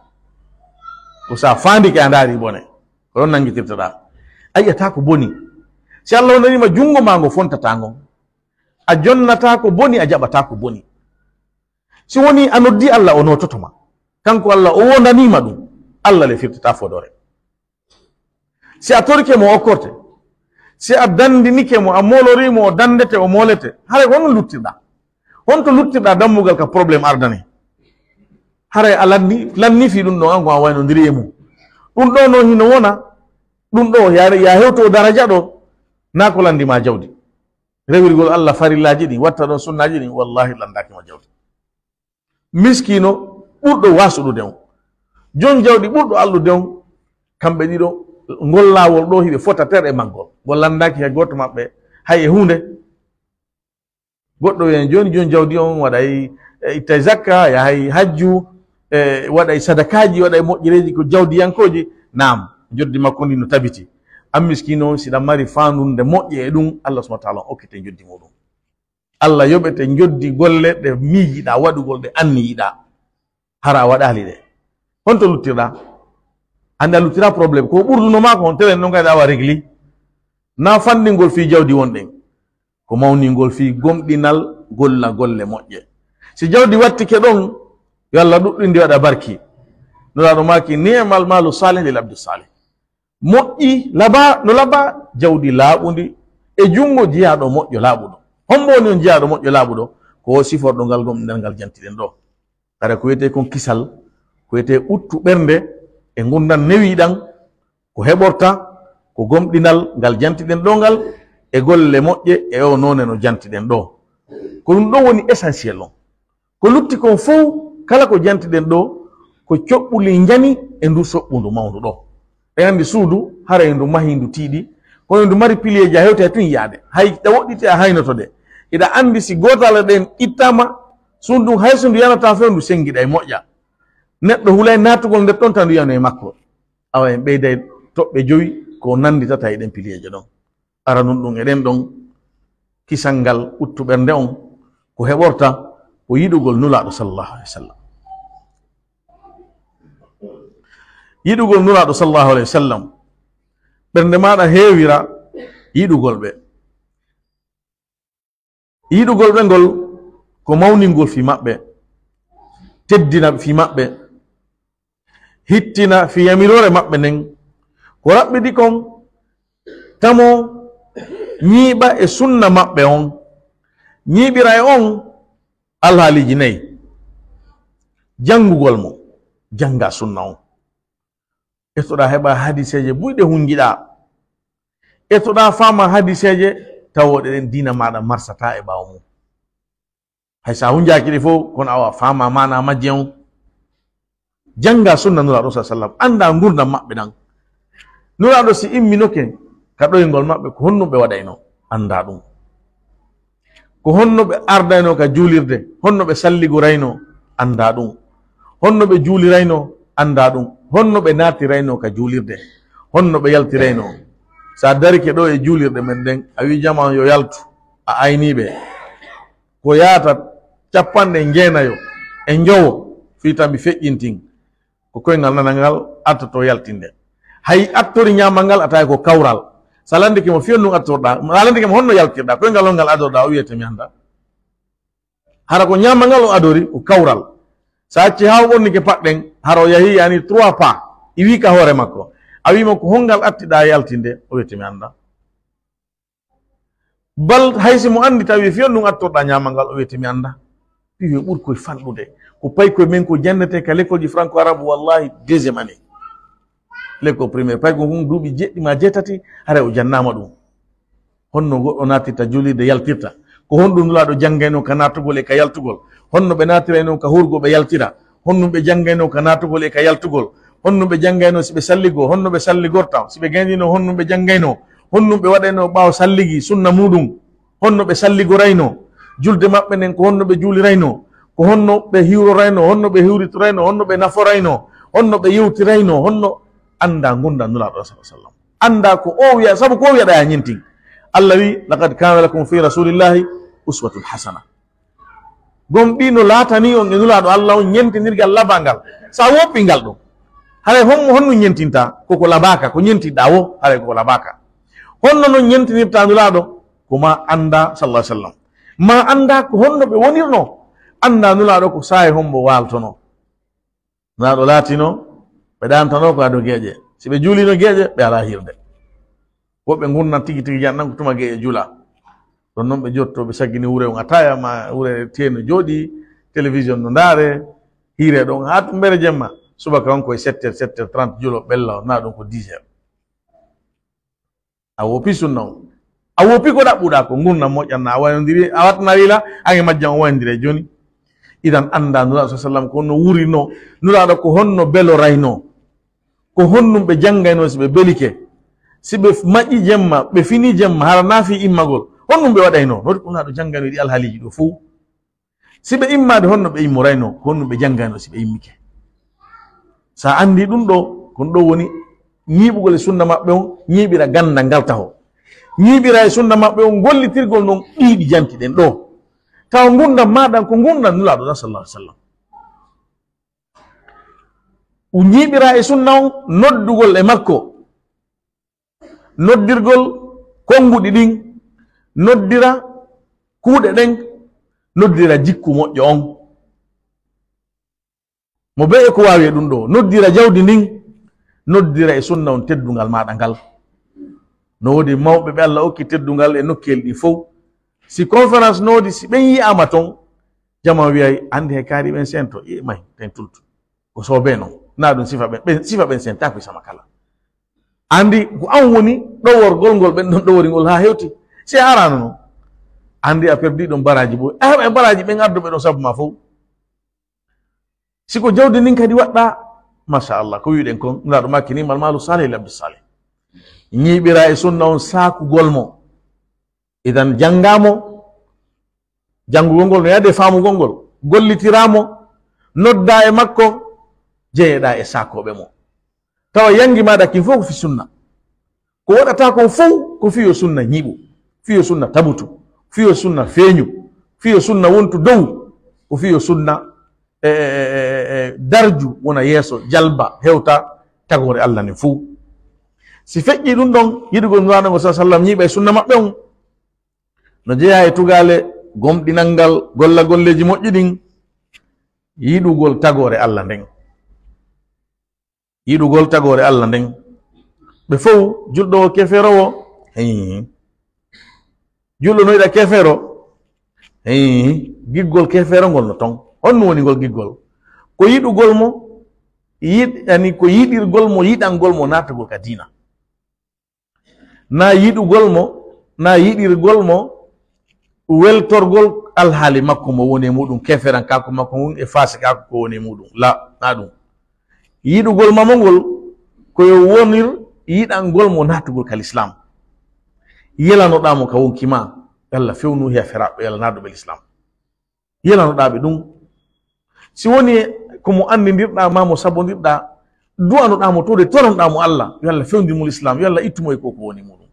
ko sa fandike a daari bone ko ɗon nanguitirtoɗa a yiyata ko boni. si Allah wonanima jungo ma ngo fontata ngon a jonnata ko boni a jaɓata ko boni. si woni a noddi Allah o nototoma kanko Allah o wonanima ɗum Allah le firtata fodore. si a torke mo o korte si a dandinike mo a molorimo o dandete o molete hare hono luttirɗa honto luttirɗa dammugal ka probléme ardane hare a lannifi ɗum ɗo an ko a waynodiri e mum ɗum ɗo no hino wona ɗum ɗo ya hewto daraja ɗo na ko landima jawdi rewirgol Allah farillaji ɗi watta ɗon sunnaji ɗi wallahi landakima jawdi. miskino ɓurɗo wasuɗude on jon jawdi ɓurɗo allude on kamɓe ɗiɗo ngol laawol ɗo hiɓe fota ter e maggol ngol landaki hay goto maɓɓe hay e hunde. Goɗɗo wiyen joni jon jawdi on waɗay ittay zakka yahay hajju waɗay sadakaji waɗay moƴƴereji ko jawdiyankoji. Naam, joddi makko ndi no tabiti. An miskino siɗa mari fandunde moƴƴe e ɗum Allah subhanahu wa ta'ala okkite joddi muɗum. Allah yoɓete joddi golle ɗe miijiɗa waɗugol ɗe anni yiɗa hara a waɗali ɗe. Honto luttirɗa? Ande a luttira probléme ko ɓurdunoma ko on telen noon kadi awa régli. Na fandingol fi jawdi wonɗen ko mawningol fi gomɗinal golla golle moƴƴe. Si jawdi wattike ɗon yo Allah ɗuɗɗindi waɗa barki. Nuraɗo maki ni'mal malu salih lil abdi salih. Moƴƴi laba no laba jawdi laaɓundi e jungo jiyaɗo moƴƴo laaɓuɗo. Hombo woni on jiyaɗo moƴƴo laaɓuɗo ko siforɗo ngal gomɗinal ngal jantiɗen ɗo. Kada ko wiyete kon kisal ko wiyete uttu ɓernde e gurdan newiɗan ko heɓorta ko gomɗinal ngal jantiɗen ɗo ngal e golle moƴƴe e o none no jantiɗen ɗo. Ko ɗum ɗo woni essentiel on. Ko lutti kon fof kala ko jantiɗen ɗo ko coɓɓuli jani e ndu soɓɓundu mawndu ɗo. E andi suudu hara e ndu mahi ndu tiiɗi kono ndu mari pilieji a hewte tun yaade hay ɗa woɗɗite a haynoto de. Iɗa andi si gotala ɗen ittama suudu hay so ndu yanata few ndu sengiɗa e moƴƴa. Neɗɗo hulay natugol nder ɗon tan ndu yano e makko awa en ɓeyday toɓɓe 5 ko nanditata e ɗen pilieje ɗon. Ara nun ɗum eɗen ɗon kisal ngal uttuɓernde on ko heɓorta ko yiɗugol nulaɗo sallallahu alaihi wasallam. Yiɗugol nuraɗo sallallahu alaihi wasallam ɓernde maɗa heewira yiɗugol ɓe. Yiɗugol ɓe ngol ko mawningol fi maɓɓe, teddina fi maɓɓe, hittina fi yamirore maɓɓe nden ko raɓɓiɗi kon tamo ñiiɓa e sunna maɓɓe on, ñiiɓira e on alhaaliji 4. Janngugol mo janga sunna on. Ettoɗa heɓa hadiseje buyɗe hunjiɗa. Ettoɗa fama hadiseje tawoɗe ɗen dina maɗa marsata e ɓawo mum. Hay sa hunjaki ɗe fof kono awa fama mana majje on. Janga sunna nuraɗo sa sallam anda gurdam maɓɓe ɗan. Nuraɗo si imminoke ka ɗoygol maɓɓe ko honno ɓe waɗayno anda ɗum. Ko honno ɓe ardayno ka juulirde, honno ɓe salligorayno anda ɗum. Honno ɓe juulirayno anda ɗum. Honno ɓe natirayno ka juulirde, honno ɓe yaltirayno. Sa darike ɗo e juulirde men ɗen a wi jama yo yaltu a ayniɓe ko yata 9 e njowo fi tan mi feƴƴintin ko koyngal nana ngal attoto yaltinde. Hay attori ñamal ngal atawi ko kawral. Sa landike mo fiyon ɗum attorɗa, sa landike mo honno yaltirɗa, koyngal on ngal adorɗa o wiyete mi anda. Hara ko ñamal ngal o adori ko kawral. Sa acci ha o ɓonnike paɗɗen haro yahi yani 3 pas i wi ka hoore makko a wima ko hongal attiɗa yaltinde o wiyete mi anda. Bal haysi mo andi tawi fiyon ɗum attorɗa ñamal ngal o wiyete mi anda. Piwe ɓuri koye fanɗude ko payi koye men ko jannete ka l'école ji franco arabe wallahi 2e année l'école primaire payi ko ɗum duuɓi 7 ma 8 hara o jannama ɗum. Honno goɗɗo natirta julirde yaltirta ko honɗum nulaɗo janggayno ka natugol e ka yaltugol. Honno ɓe natirayno ka hurgo ɓe yaltira, honno ɓe janggayno ka natugol e ka yaltugol, honno ɓe janggayno si ɓe salligo, honno ɓe salligorta, si ɓe gandino honno ɓe janggayno, honno ɓe waɗayno ɓaawo salligi sunna muɗum, honno ɓe salligorayno, julde maɓɓe nden ko honno ɓe juulirayno, ko honno ɓe hiwrorayno, honno ɓe hiwritorayno, honno ɓe naforayno, honno ɓe yewtirayno, honno anda gunda nulaɗo sallallahu alaihi wasallam. Anda ko o wiya sabu ko wiyaɗa ya ñintin. Allah wi laqad kana lakum fi rasulillahi uswatun hasana. Gomɗino laatani on e nulaɗo Allah on ñentinirgal labangal sa woppingal ɗum haray honno ñentinta koko labaka ko ñentinɗa wo haray koko labaka. Honno noon ñentinirta nulaɗo koma anda sallallahu alaihi wasallam, ma anda ko honno ɓe wonirno, anda nulaɗo ko sahe hombo waltono. Nulaɗo laatino ɓe ɗantano ko ado geeƴe, si ɓe juulino geeƴe ɓe ala hirde. Woɓɓe gurnan tigi tigi jan nan ko tuma geeƴe juula. Ɗon noon ɓe jotto ɓe saggini wure on ataya ma wure teno jooɗi télévision no ndaare hiire ɗon ha to mbere jemma subaka on koye 7h30 juulo ɓella na ɗum ko 10h. A wopi sunna on a wopi ko ɗaɓɓuɗa ko gurnam moƴƴanna a waynodiri a wattanarila ange majjan o wayndire joni idan anda nuraɗo sallam ko no wurino nuraɗo ko honno belo rayno ko honnum ɓe janggayno si ɓe belike si ɓe maƴƴi jemma ɓe fini jemma hara naafi immagol honnum ɓe waɗayno noti ko nuraɗo janggayno ɗi alhaaliji ɗo fuu si ɓe immade honno ɓe immorayno ko honnum ɓe janggayno si ɓe immike sa andi ɗum ɗo kon ɗo woni ñiiɓugol e sunna maɓɓe on ñiiɓira ganda ngal taho ñiiɓira e sunna maɓɓe on gollitirgol non ɗiɗi jantiɗen ɗo taw gurdam maɗan ko gurdam nulaɗo ɗa sallah alih sallam ñiiɓira e sunna on noddugol e makko noddirgol konguɗi ɗin noddira kuuɗe ɗen noddira jikku moƴƴo on mo be e ko wawi e ɗum ɗo noddira jawdi ndin noddira e sunna on teddungal maɗa ngal no wodi mawɓe ɓe Allah okki teddungal e nokkel ɗi fof si conférence noodi si ɓen yiyama toon jama wiyay andi he kaari ɓen sen to may ten tultu ko soobe noon na ɗum sifa ɓen sen takoy sama kala andi ko an woni ɗoworgol ngol ɓen ɗon ɗoworigol ha hewti si arano noon andi a perdi ɗon baraji bo a heɓa e baraji ɓen arduɓe ɗon sabu ma fof siko jawdi nin kadi waɗɗa machallah ko wiɗen kon ndaɗo makkinimal malu salih l abdou salih ñiiɓira e sunna on sakugol mo idan janngamo janngugol ngol no yadde faamugol ngol gollitiramo nodda e makko jeeyeɗa e sakoɓe mo tawa yangi maɗa kin fof ko fi sunna ko waɗata kon fof ko fiyo sunna ñiiɓu fiyo sunna tabutu fiyo sunna feeñu fiyo sunna wontu dow ko fiyo sunna darju wona yeeso jalba hewta tagore Allah ne fuu si feƴƴi ɗum ɗon yiɗugol nuraɗo sa sallam ñiiɓa e sunna maɓɓe on no jeeya e tugale gomɗinal ngal golla golleji moƴƴi ɗin yiɗugol tagore Allah nden yiɗugol tagore Allah nden ɓe fof julɗo o keferowo julɗo no yiɗa kefero giggol keferongol no ton honno woni ngol giggol ko yiɗugol mo yiɗani ko yiɗirgol mo yiɗangol mo natugol ka diina na yiɗugol mo na yiɗirgol mo weltorgol alhaali makko mo woni e muɗum keferan kako makko ngun e faasi kako ko woni e muɗum la na ɗum yiɗugol mamo ngol koyo wonir yiɗangol mo natugol kal islam yelanoɗamo ka wonkima Allah fewnu he feraɓe yalla naduɓe l'islam yelanoɗaɓe ɗum si woni komo andidirɗa ma mo sabondirɗa du'anoɗamo tode toranɗamo Allah yo Allah fewndirmo l'islam yo Allah ittumo e koko woni muɗum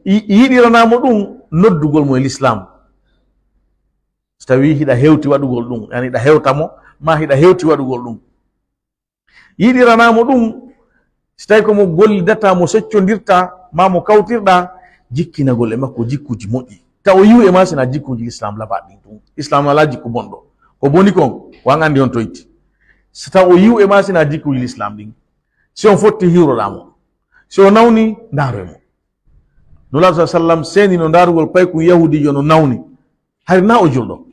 yiɗiranamo ɗum noddugol mo e l'islam so tawi hiɗa hewti waɗugol ɗum yani hiɗa hewtamo ma hiɗa hewti waɗugol ɗum yiɗiranamo ɗum so tawi komo gollidata mo seccodirta ma mo kawtirɗa jikkinagol e makko jikkuji moƴƴi taw o yiwu e ma sina jikkuji l'islam labaɗɗin ɗum islam ala jikku bonɗo ko boni kon wan andi on toyti so taw o yiwu e ma sina jikkuji l'islam ɗin si on fotti hiwroɗamo si o nawni ndaaro e mo nulaɗo sa sallam seni no ndarugol payku yahudijo no nawni hay na o julɗo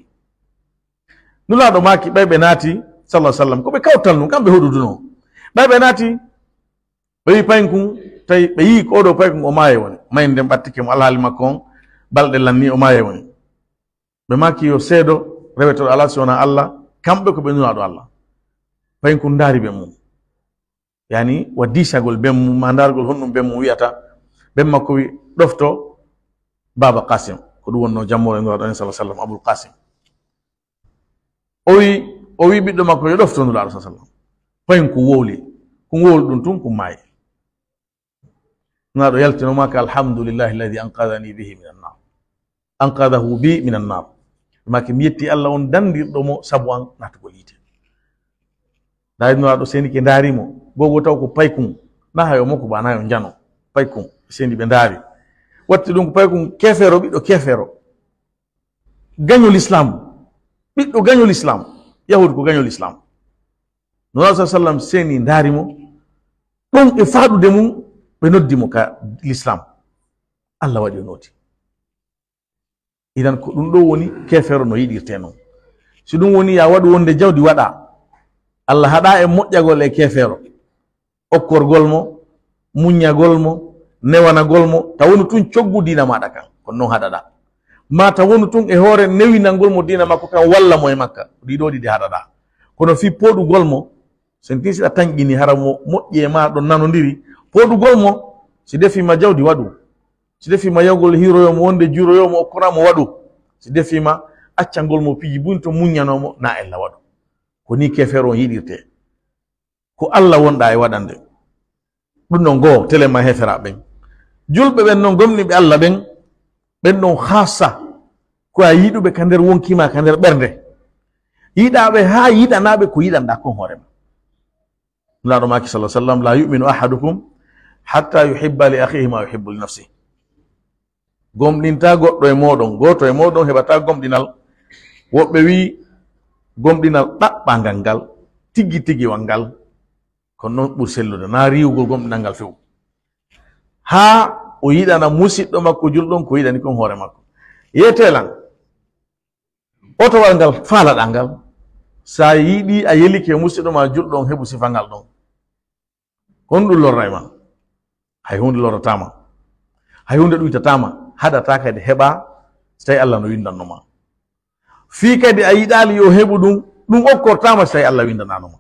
nulaɗo maki ɓayɓe naati sallah sallam koɓe kawtal num kamɓe hoɗuduno ɓayɓe naati ɓe wi paykun tawi ɓe yii koɗo paykun o maaye woni mayn nden ɓattike mo alhaali makko on balɗe lanni o maaye woni ɓe maki yo seedo rewetoɗo ala si wona Allah kamɓe ko ɓe nulaɗo Allah paykun ndaari ɓe mum yani wa disagol ɓen mum ma ndargol honɗum ɓen mum wiyata ɓen makko wi ɗofto baba Qasim ko ɗum wonno jammore nuraɗo en sallah sallam Abul Qasim o wi ɓiɗɗo makko yo ɗofto nuraɗo sa sallam payin ko wowli ko wowli ɗum tun ko maayi nuraɗo yaltinomaka alhamdulillahi alladi anqadani bihi min annar anqadahu bi min annar maki mi yetti Allah on dandirɗo mo sabu an natugol yite dari nuraɗo seni ke daarimo gogo taw ko paykum na hayo makko ba nayo jano paykum sendi ɓe ndaari watti ɗum ko paykum kefero ɓiɗɗo kefero gañol islam ɓiɗɗo gañol islam yahudu ko gañol islam nuraɗo sa sallam seni ndaarimo ɗon e faaɗude mum ɓe noddimo ka l'islam Allah waɗi o nooti idan ko ɗum ɗo woni kefero no yiɗirte noon si ɗum woni ya waɗu wonde jawdi waɗa Allah haɗa e moƴƴagol e kefero okkorgol mo muññagol mo newanagol mo taw woni tun coggu dina maɗa kan kono noon haɗaɗa mata wonu tun e hoore newinalngol mo dina makko kan walla mo e makka ɗiɗo ɗiɗi haɗaɗa kono fi poɗugol mo sen tisiɗa tañƴini hara mo moƴƴi e ma ɗon nanodiri poɗugol mo si defima jawdi waɗu si defima yawgol hiroyomo wonde juroyomo okkoramo waɗu si defima accangol mo piji buni to muññanomo na ella waɗu ko ni kefere on yiɗirte ko Allah wonɗa e waɗande ɗum ɗon goo telema hefera ɓen julɓe ɓen noon gomniɓe Allah ɓen ɓen ɗon hassa ko a yiɗuɓe ka nder wonkima ka nder ɓernde yiɗaɓe ha yiɗanaɓe ko yiɗanɗa kon hoorema nulaɗo maki sallah sallam la yuminu ahadukum hatta yuhibba li akhihi ma yuhibbu li nafsihi gomɗinta goɗɗo e moɗon goto e moɗon heɓata gomɗinal woɓɓe wi gomɗinal ɗaɓɓangal ngal tigui tiguiwal ngal kono noon ɓuuri sellude na riwgol gomɗinal ngal few ha o yiɗana musidɗo makko julɗon ko yiɗani kon hoore makko yetelan otowal ngal faalaɗa ngal sa yiɗi a yelike musidɗo ma julɗon heɓu sifa ngal ɗon kon ɗum lorra ma hay hunde lorratama hay hunde ɗuytatama haɗata kadi heɓa so tawi Allah no windannoma fi kadi a yiɗali yo heɓu ɗum ɗum okkortama so tawi Allah windananoma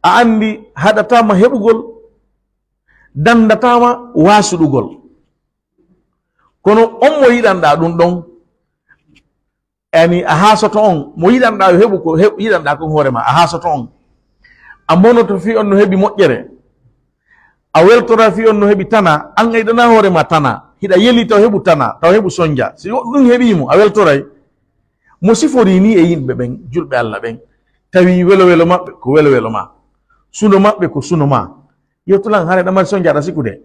a andi haɗatama heɓugol dandatama wasuɗugol kono on mo yiɗanɗa ɗum ɗon ani a hasoto on mo yiɗanɗa yo heɓu ko yiɗanɗa kon hoorema a hasoto on a monoto fi on no heɓi moƴƴere a weltora fi on no heɓi tana an gaydana hoorema tana hiɗa yeli taw heɓu tana taw heɓu sonja si ɗum heɓimo a weltoray mo sifori ni e yimɓe ɓen julɓe Allah ɓen tawi welo welo maɓɓe ko welo welo ma suno maɓɓe ko suno ma yewtolan hare ɗamari sonja aɗa sikude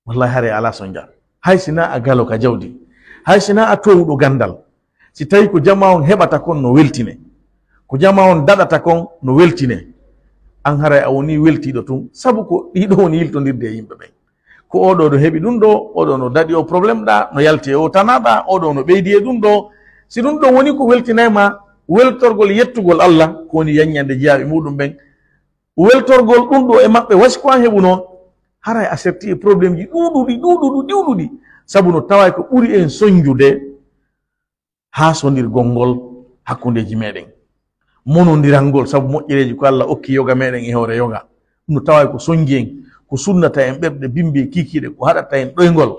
wallahi hare ala sonja hay sina a galo ka jawdi hay sina a towuɗo gandal si tawi ko jama on heɓata kon no weltine ko jama on daɗata kon no weltine an haray a woni weltiɗo tun sabu ko ɗiɗo woni yiltodirde e yimɓe ɓen ko oɗo no heɓi ɗum ɗo oɗo no daɗi o probléme ɗa no yalti e o tanaɗa oɗo no ɓeydi e ɗum ɗo si ɗum ɗo woni ko weltinayma weltorgol yettugol Allah ko woni yaññande jeyaɓe muɗum ɓen weltorgol ɗum ɗo e maɓɓe wasi ko an heɓuno haray a serti e probléme ji ɗuɗuɗi sabu no tawa ko ɓuri en soñjude ha sondirgol ngol hakkundeji meɗen monodiranngol sabu moƴƴereji ko Allah okki yoga meɗen e hoore yoga ɗum no tawa ko soñji en ko sunnata en ɓerɗe bimbi kikiɗe ko haɗata en ɗoygol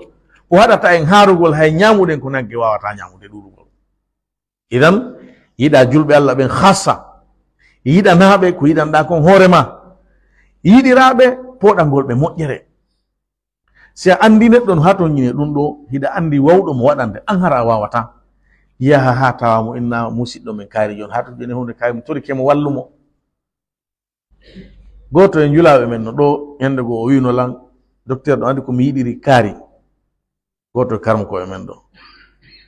ko haɗata en haarugol hay ñamuɗen ko nagge wawata ñamude ɗuɗugol idan yiɗa julɓe Allah ɓen hassa yiɗanaɓe ko yiɗanɗa kon hoorema yiɗiraɓe poɗangol ɓe moƴƴere si a andi neɗɗo no ha ton ñine ɗum ɗo hiɗa andi wawɗo mo waɗande an hara wawata yaha ha tawamo inna musidɗo men kaari jon ha to ƴeni hunde kaari mo tori kemo wallumo goto e julaɓe men no ɗo ñande goo o wino lan docteur ɗo andi komi yiɗiri kaari goto e karmako e men ɗo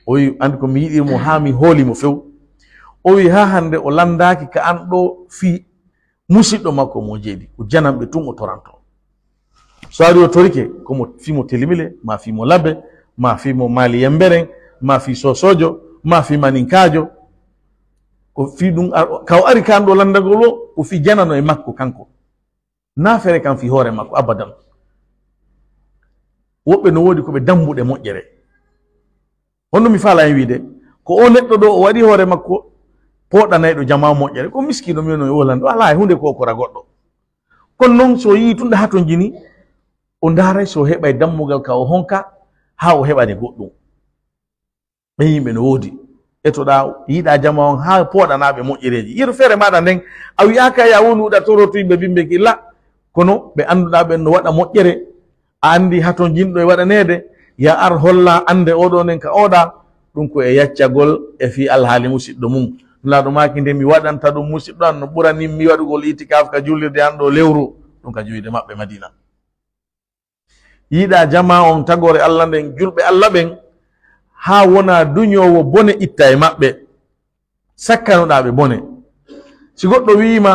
o wi andi komi yiɗirimo ha mi hoolimo few o wi ha hande o landaki ka an ɗo fi musidɗo makko mo jeeɗi ko janamɓe tun o toranto so ari o torike komo fimo telimile ma fimo labbe ma fimo maali yemberen ma fi sosojo ma fi maninkajo ko fi ɗum kaw ari kan ɗo landagol o ko fi janano e makko kanko na fere kam fi hoore makko abadan woɓɓe no woodi koɓe dambuɗe moƴƴere honno mi faala en wiide ko o neɗɗo ɗo o waɗi hoore makko poɗanayɗo jama moƴƴere ko miskino mino e wolan ɗo ala e hunde ko kora goɗɗo kono noon so yii tunɗe ha to jini o ndaaray so heɓay dammugal ka o honka ha o heɓani goɗɗum ɓe yimɓe no woodi etoɗa yiɗa jama on ha poɗanaɓe moƴƴereji yeru feere maɗa nden a wiyaka ya wonuɗa toroto yimɓe bimɓe killa kono ɓe annduɗa ɓen no waɗa moƴƴere a andi ha to jinɗo e waɗanede ya ar holla ande oɗo nden ka oɗa ɗum ko e yaccagol e fi alhaali musidɗo mum nulaɗo maki nde mi waɗanta ɗum musidɗo an no ɓuranin mi waɗugol itikaf ka jullirde an ɗo lewru ɗum ka juyde maɓɓe Madina yiɗa jama on tagore Allah nden julɓe Allah ɓen ha wona duñowo bone itta e maɓɓe sakkanoɗaɓe bone si goɗɗo wiima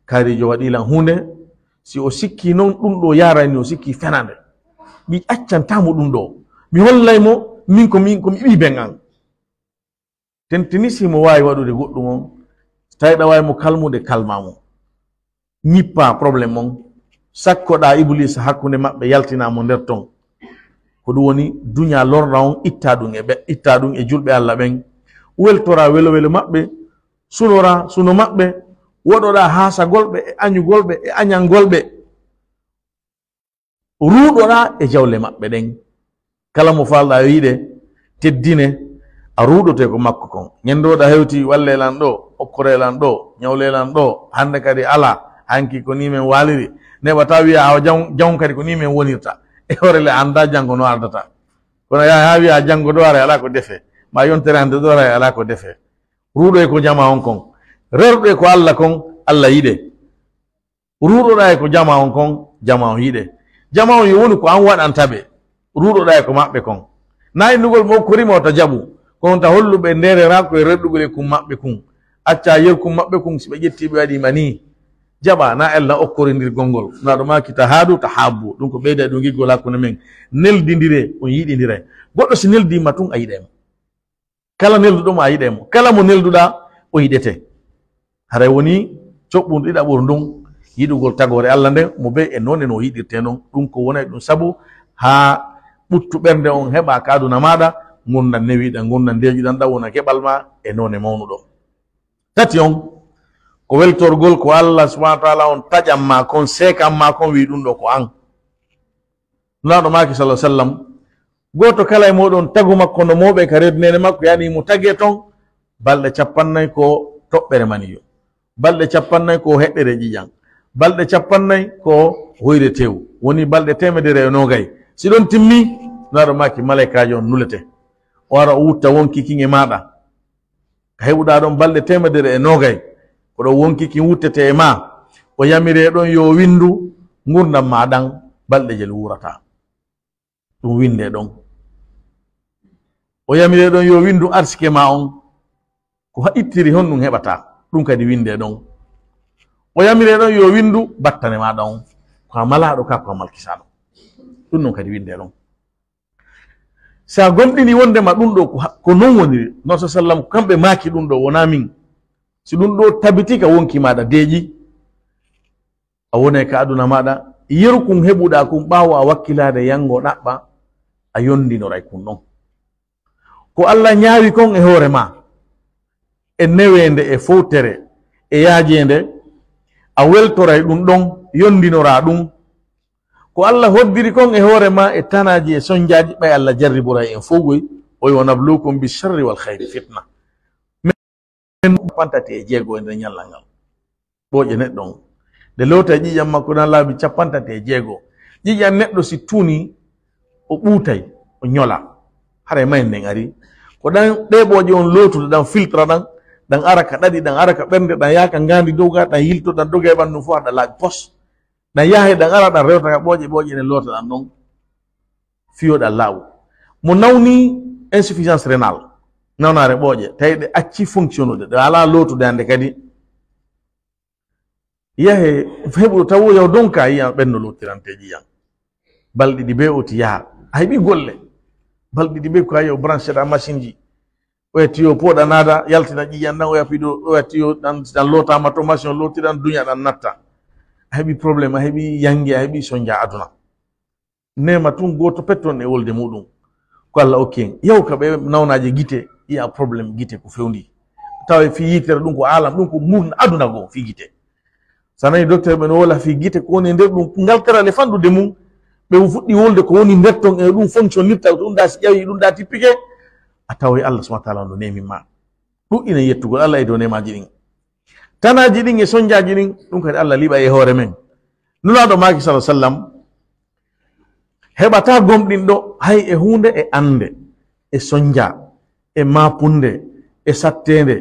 kaarijo waɗilan hunde si o sikki noon ɗum ɗo yarani o sikki fenande mi accantamo ɗum ɗo mi hollaymo min komi ɓi ben an tentini simo wawi waɗude goɗɗum on tawiɗa wawi mo kalmude kalmamo ñippa probléme on sakkoɗa iblisa hakkude maɓɓe yaltinamo nder ton ko ɗum woni duña lorna on itta ɗum e julɓe Allah ɓen weltora welo welo maɓɓe sunora suno maɓɓe woɗoɗa hasagolɓe e añugolɓe e añangolɓe ruɗoɗa e jawle maɓɓe ɗen kala mo falɗa yiɗe teddine a ruɗote ko makko kon ñendoɗa hewti wallelan ɗo okkorelan ɗo ñawlelan ɗo hande kadi ala hanki ko ni men waliri neɓata wiya awa jam kadi ko ni men wonirta e horele anda janggo no ardata kono ha wiya janggo ɗo ara ala ko defe ma yontere hande ɗo ara ala ko defe ruɗo e ko jama on kon rerɗo e ko Allah kon Allah yiɗe ruɗoɗa e ko jama on kon jama on yiɗe jama on yo woni ko an waɗantaɓe ruɗoɗa e ko maɓɓe kon na indugol mo korima o ta jaɓu kono ta holluɓe nderera koye reɗɗugol e kum maɓɓe kun acca yerkum maɓɓe kun si ɓe ƴetti ɓe waɗima ni jaɓa na elna okkorindirgol ngol naɗo ma kita haadu ta habbu ɗum ko ɓeyda ɗum giggol hakkude men neldidire on yiɗidire goɗɗo si neldima tun a yiɗemo kala nelduɗomo a yiɗemo kala mo nelduɗa o yiɗete haray woni coɓɓum ɗiɗaɓor ndun yiɗugol tagore Allah nde mo be e noon no yiɗirte noon ɗum ko wonay ɗum sabu ha ɓuttu ɓernde on heɓa ka aduna maɗa gurnan newiɗa gurnan ndejuɗan ɗa wona keɓal ma e noone mawnuɗo tati on ko weltorgol ko Allah subhanahu wa ta'ala on taƴam ma kon sekam ma kon wi ɗum ɗo ko an naɗo maki sallallahu alaihi wasallam goto kala e moɗon tagu makko no moɓe ka redu nene makko yani mo tagge ton balɗe 40 ko toɓɓere maniyo balɗe 40 ko heɗɗere ƴiƴan balɗe 40 ko hoyre tew woni balɗe 120 si ɗon timmi naɗo maki malaikajo on nulete o ara o wutta wonki kinge maɗa ka heɓuɗa ɗon balɗe 120 koɗo wonki kin wuttete e ma o yamire ɗon yo windu gurdam ma ɗan balɗe jel wurata ɗum winde ɗon o yamire ɗon yo windu arsike ma on ko ittiri hon ɗum heɓata ɗum kadi winde ɗon o yamire ɗon yo windu battane maɗa on ko a malaɗo ka ko a malkisaɗo ɗum ɗon kadi winde ɗon sa gomɗini wondema ɗum ɗo ko non woniri non sa sallam kamɓe maki ɗum ɗo wona min si ɗum ɗo tabiti ka wonki maɗa deeƴi a wonay ka aduna maɗa yeru kum heɓuɗa kum ɓawo a wakkilade yango ɗaɓɓa a yondinoray kum ɗon ko Allah ñaawi kon e hoore ma e newende e fowtere e yaajende a weltoray ɗum ɗon yondinora ɗum ko Allah hoddiri kon e hoore ma e tanaji e soñjaji ɓay Allah jarriboray en fogoy o yo nablukum bi sharri wal khayri fitna pantate e jeego e nder ñallal ngal ɓooƴe neɗɗo on nde loota ƴiƴam makko nan laabi 56 ƴiƴam neɗɗo si tuuni o ɓuutay o ñola haray mayen nden ari ko ɗan ɗeɓooje on lootude ɗan filtre ɗan ara ka ɗaɗi ɗan ara ka ɓernde ɗan yaaka ngandi dowga ɗan yilto ɗan doga e ɓanndu fof haɗa laaɓi pos ɗan yaha ɗan ara ɗan rewta ka ɓooƴe ɗen loota ɗan ɗon fiyoɗan laaɓu mo nawni insuffisance rénale nawnare ɓooƴe tawi ɗe acci fonctionnude ɗe ala lootude hande kadi yahe heɓuɗo taw yaw donka yiyan ɓenno lottiranteji yiyan balɗe ɗi be oti yaha a heɓi golle balɗe ɗi be ko yaw branché ɗa machine ji oya tiyo pooɗa naada yaltina ƴiƴan ɗan oya piɗo oya tiyo ɗan lootama to machine o lottiɗan duña ɗan natta a heɓi probléme a heɓi yangue a heɓi soñdia aduna nema tun goto petton e wolde muɗum ko Allah okki en yaw ka ɓe nawnaje guite iya probléme guite ko fewndi tawa fi yitere ɗum ko alam ɗum ko murna aduna goo fi guite sa nani docteur ɓe no wola fi guite ko woni nder ɗum ngalterale fanɗude mum ɓe fuɗɗi wolde ko woni nder ton e ɗum fonctionnirta ɗum da si ƴawi ɗum da tippike a tawa Allah subahana taala no nemima ɗum ina yettugol Allah e dow nemaji ɗin tanaji ɗin e soñjaji ɗin ɗum kadi Allah liɓa e hoore men nulaɗo maki sa sallam heɓata gomɗin ɗo hay e hunde e ande e soñja e mapunde e sattende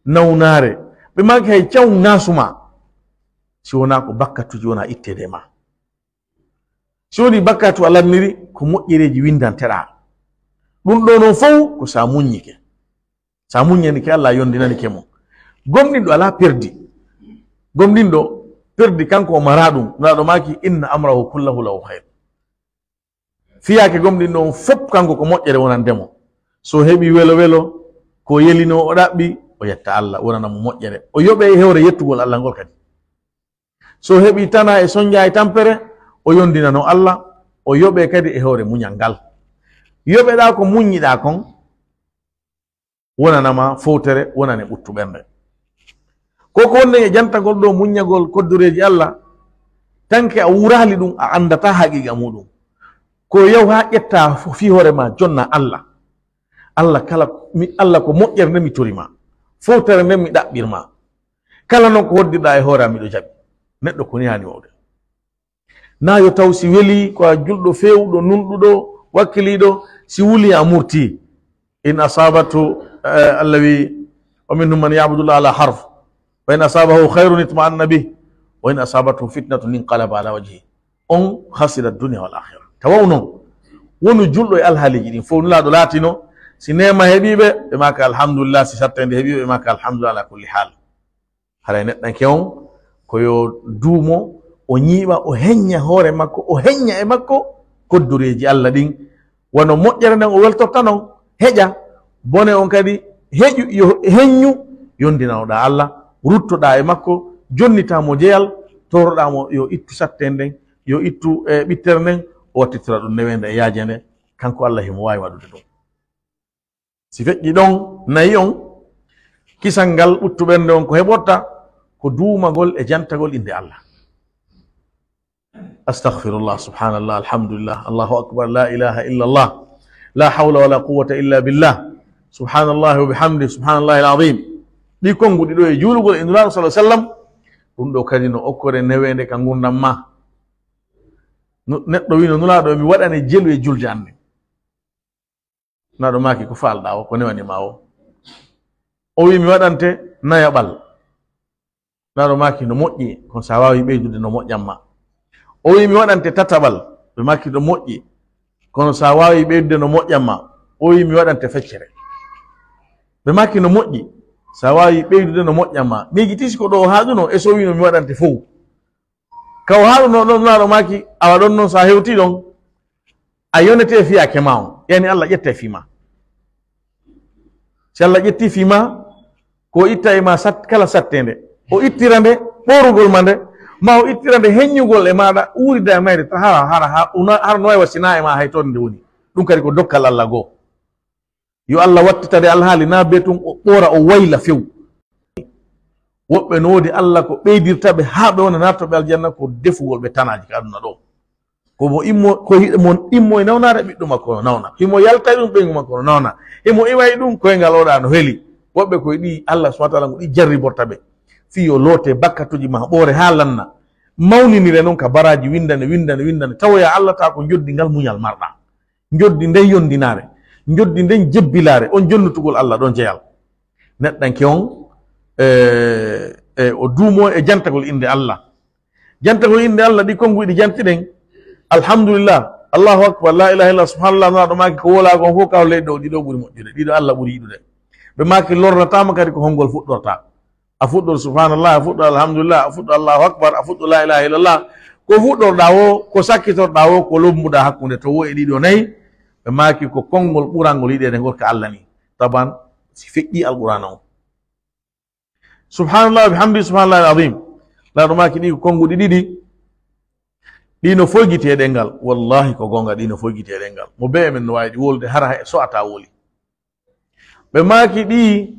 nawnare ɓe maki hay caw ngasuma si wona ko bakkatuji wona ittede ma si woni bakkatu a lanniri ko moƴƴereji windanteɗa ɗum ɗo noon fof ko sa muññike sa muññani ke Allah yondinani ke mo gomɗin ɗo ala perdi gomɗin ɗo perdi kanko o mara ɗum naɗo maki inna amrahu kullahu lahu hayr fiyake gomɗin ɗo fof kanko ko moƴƴere wonandemo so heɓi welo welo ko yelino o ɗaɓɓi o yetta Allah wonanamo moƴƴere o yoɓe e hewre yettugol Allah ngol kadi so heɓi tana e soñja e tampere o yondinano Allah o yoɓe kadi e hewre muñal ngal yoɓeɗa ko muññiɗa kon wonanama fowtere wonane ɓuttu ɓernde koko wonde e jantagol ɗo muññagol koddoreji Allah tanke a wurali ɗum a andata haqiqa muɗum ko yaw ha ƴetta fi hoorema jonna Allah Allah kala Allah ko moƴƴere nde mi torima fowtere nden mi ɗaɓɓirma kala noon ko hoddirɗa e hoore miɗo jaɓi neɗɗo koni hani wawde na yo taw si weeli ko a julɗo fewɗo nunɗuɗo wakkiliɗo si wuli a murti in asabatu Allah wi wa minhum man yabudullah ala harf wa in asabahu khayrun itma'anna bih wa in asabatu fitnatun inqalaba ala wajhi on khasira dunya wal akhirah tawaw non wonu julɗo e alhaaliji ɗin fof nulaɗo laatino si nema heeɓiɓe ɓe maka alhamdulillah si sattede heeɓiɓe ɓe maka alhamdulillah ala kulli hal haray neɗɗanke on koyo duumo o ñiiɓa o heñña hoore makko o heñña e makko koddureji Allah ɗin wono moƴƴere nden o weltotta noon heƴa bone on kadi heƴu yo heññu yondinanoɗa Allah ruttoɗa e makko jonnitamo jeyal toroɗamo yo ittu satte nden yo ittu e ɓittere nden o wattitira ɗum newende e yaaje nde kanko Allah himo wawi waɗude ɗum si feƴƴi ɗon nayi on kisal ngal ɓuttu ɓernde on ko heɓotta ko duumagol e jantagol inde Allah astaghfirullah subhanallah alhamdulillah allahu akbar la ilaha illa Allah la hawla wala quwwata illa billah subhanallahi wa bihamdihi subhanallahi alazim ɗi konguɗi ɗo e juulugol e nuraɗo sallah sallam ɗum ɗo kadi no okkore newende ka gurdam ma neɗɗo wi no nuraɗo mi waɗane jelu e julde ande naɗo maki ko falɗa o ko newanima o wi mi waɗante nayaɓal naɗo maki no moƴƴi kono sa wawi ɓeydude no moƴƴanma o wi mi waɗante tataɓal ɓe maki no moƴƴi kono sa wawi ɓeydude no moƴƴanma o wi mi waɗante feccere ɓe maki no moƴƴi sa wawi ɓeydude no moƴƴanma miji tisi ko ɗo haɗuno e so wino mi waɗante fof kaw haɗuno ɗon naɗo maki awa ɗon noon sa hewti ɗon a yonete fiyake ma on yani Allah ƴetta fima si Allah ƴetti fima ko itta e ma kala sattende o ittira nde ɓorugol ma nde ma o ittira nde heññugol e maɗa uurida e mayde har no wawi wasina e ma hay toon nde woni ɗum kadi ko dokkal Allah goo yo Allah wattitade alhaali na be tun o ɓoora o wayla few woɓɓe no wodi Allah ko ɓeydirtaɓe haa ɓe wona nattoɓe aljanna ko defugol ɓe tanaji ka aduna ɗo komo immo e nawnare ɓiɗɗo makko no nawna himo yalta ɗum ɓeygu makko no nawna himo iwayi ɗum koyngal oɗa no heeli woɓɓe koye ɗi Allah subahana taala ngo ɗi jarriborta ɓe fi yo loote bakkatuji ma ɓoore ha lanna mawninire noon ka baraji windane tawoya Allah ta ko joddi ngal muñal marɗa joddi nden yondinare joddi nden jebbilare on jonnutugol Allah ɗon jeyal neɗɗanke on o duumo e jantagol inde Allah jantagol inde Allah ɗi konguɗi jantiɗen alhamdulillah allahu akbar la ilaha illallah subhanallah naɗo maki ko wola gon fof kaw leyɗi ɗo ɗiɗo ɓuuri moƴƴude ɗiɗo Allah ɓuuri yiɗude ɓe maki lornatama kadi ko hongol fuɗɗorta a fuɗɗor subhanallah a fuɗɗor alhamdulillah a fuɗɗor allahu akbar a fuɗɗor la ilaha illallah ko fuɗɗorɗa wo ko sakkitorɗa wo ko lombuɗa hakkude to wo e ɗiɗo nayyi ɓe maki ko konngol ɓurangol yiɗede ngol ka Allah ni taban si feƴƴi alqur'ana o subhanallah wa bihamdihi subhanallahi alazim laɗo maki ɗi ko konguɗi ɗiɗi ɗi no foygite ɗengal wallahi ko gonga ɗi no foygite ɗengal mo be men no wawi ɗi wolde hara so ata woli ɓe maki ɗi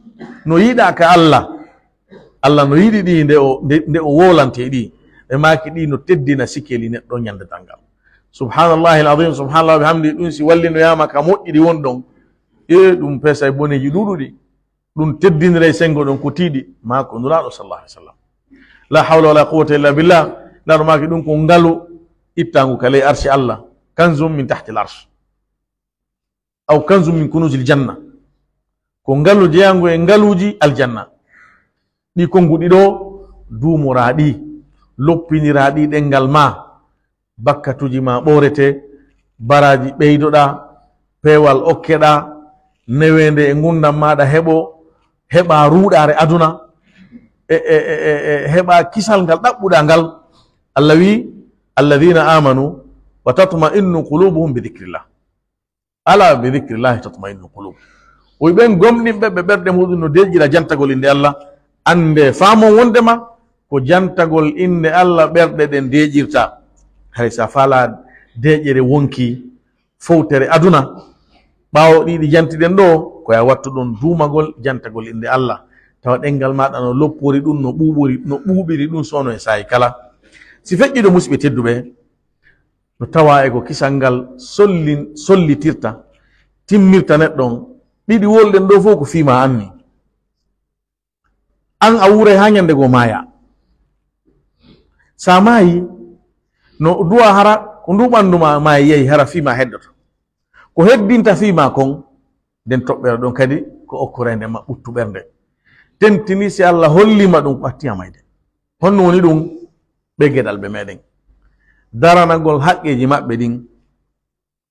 no yiɗa ka Allah no yiɗi ɗi nde o wolante ɗi ɓe maki ɗi no teddina sikeli neɗɗo ñande dangal subhanallahi alazim subhanallah wa bihamdihi ɗum si wallinoyama ka moƴƴiɗi won ɗon ɗum pesa e boneji ɗuɗuɗi ɗum teddinire sengo ɗon ko tiiɗi ma ko nuraɗo sallallahu alaihi wasallam la hawla wala quwwata illa billah naɗo maki ɗum ko ngalu ittangu kale arshi Allah kanzum min tahti al arsh aw kanzum min kunuzil janna ko ngalu jeyangu e ngaluji aljanna ɗi konguɗi ɗo duumoraɗi loppiniraɗi ɗengal ma bakkatuji ma ɓorete baraji ɓeydoɗa peewal okkeɗa newende e gurdam maɗa heɓa ruɗare aduna heɓa kisal ngal ɗaɓɓuɗa ngal Allah wi alladhina amanu wa tatma'innu qulubuhum bi dhikrillah ala bi dhikrillah tatma'innu qulub o ɓen gomɗinɓe ɓe ɓerɗe muɗum no deƴƴira jantagol inde Allah ande faamon wondema ko jantagol inde Allah ɓerɗe ɗen deƴƴirta hay sa fala deƴƴere wonki fowtere aduna ɓaawo ɗiɗi jantiɗen ɗo ko ya wattu ɗon duumagol jantagol inde Allah tawa ɗengal maɗa no loppori ɗum no ɓuuɓiri ɗum sono e sayi kala si feƴƴiɗo musidɓe tedduɓe no tawa e ko kisal ngal sollitirta timmirta neɗɗon ɗiɗi wolɗen ɗo fof ko fiima anni an a wuuray ha ñande go maaya sa maayi no duwa hara ko ndu ɓanduma maayi yehi hara fiima heddoto ko heddinta fiima kon nden toɓɓere ɗon kadi ko okkurende ma ɓuttu ɓernde tentini si Allah hollima ɗum ɓattiyamayde honno woni ɗum ɓe geɗal ɓe meɗen daranagol haqqeji maɓɓe ɗin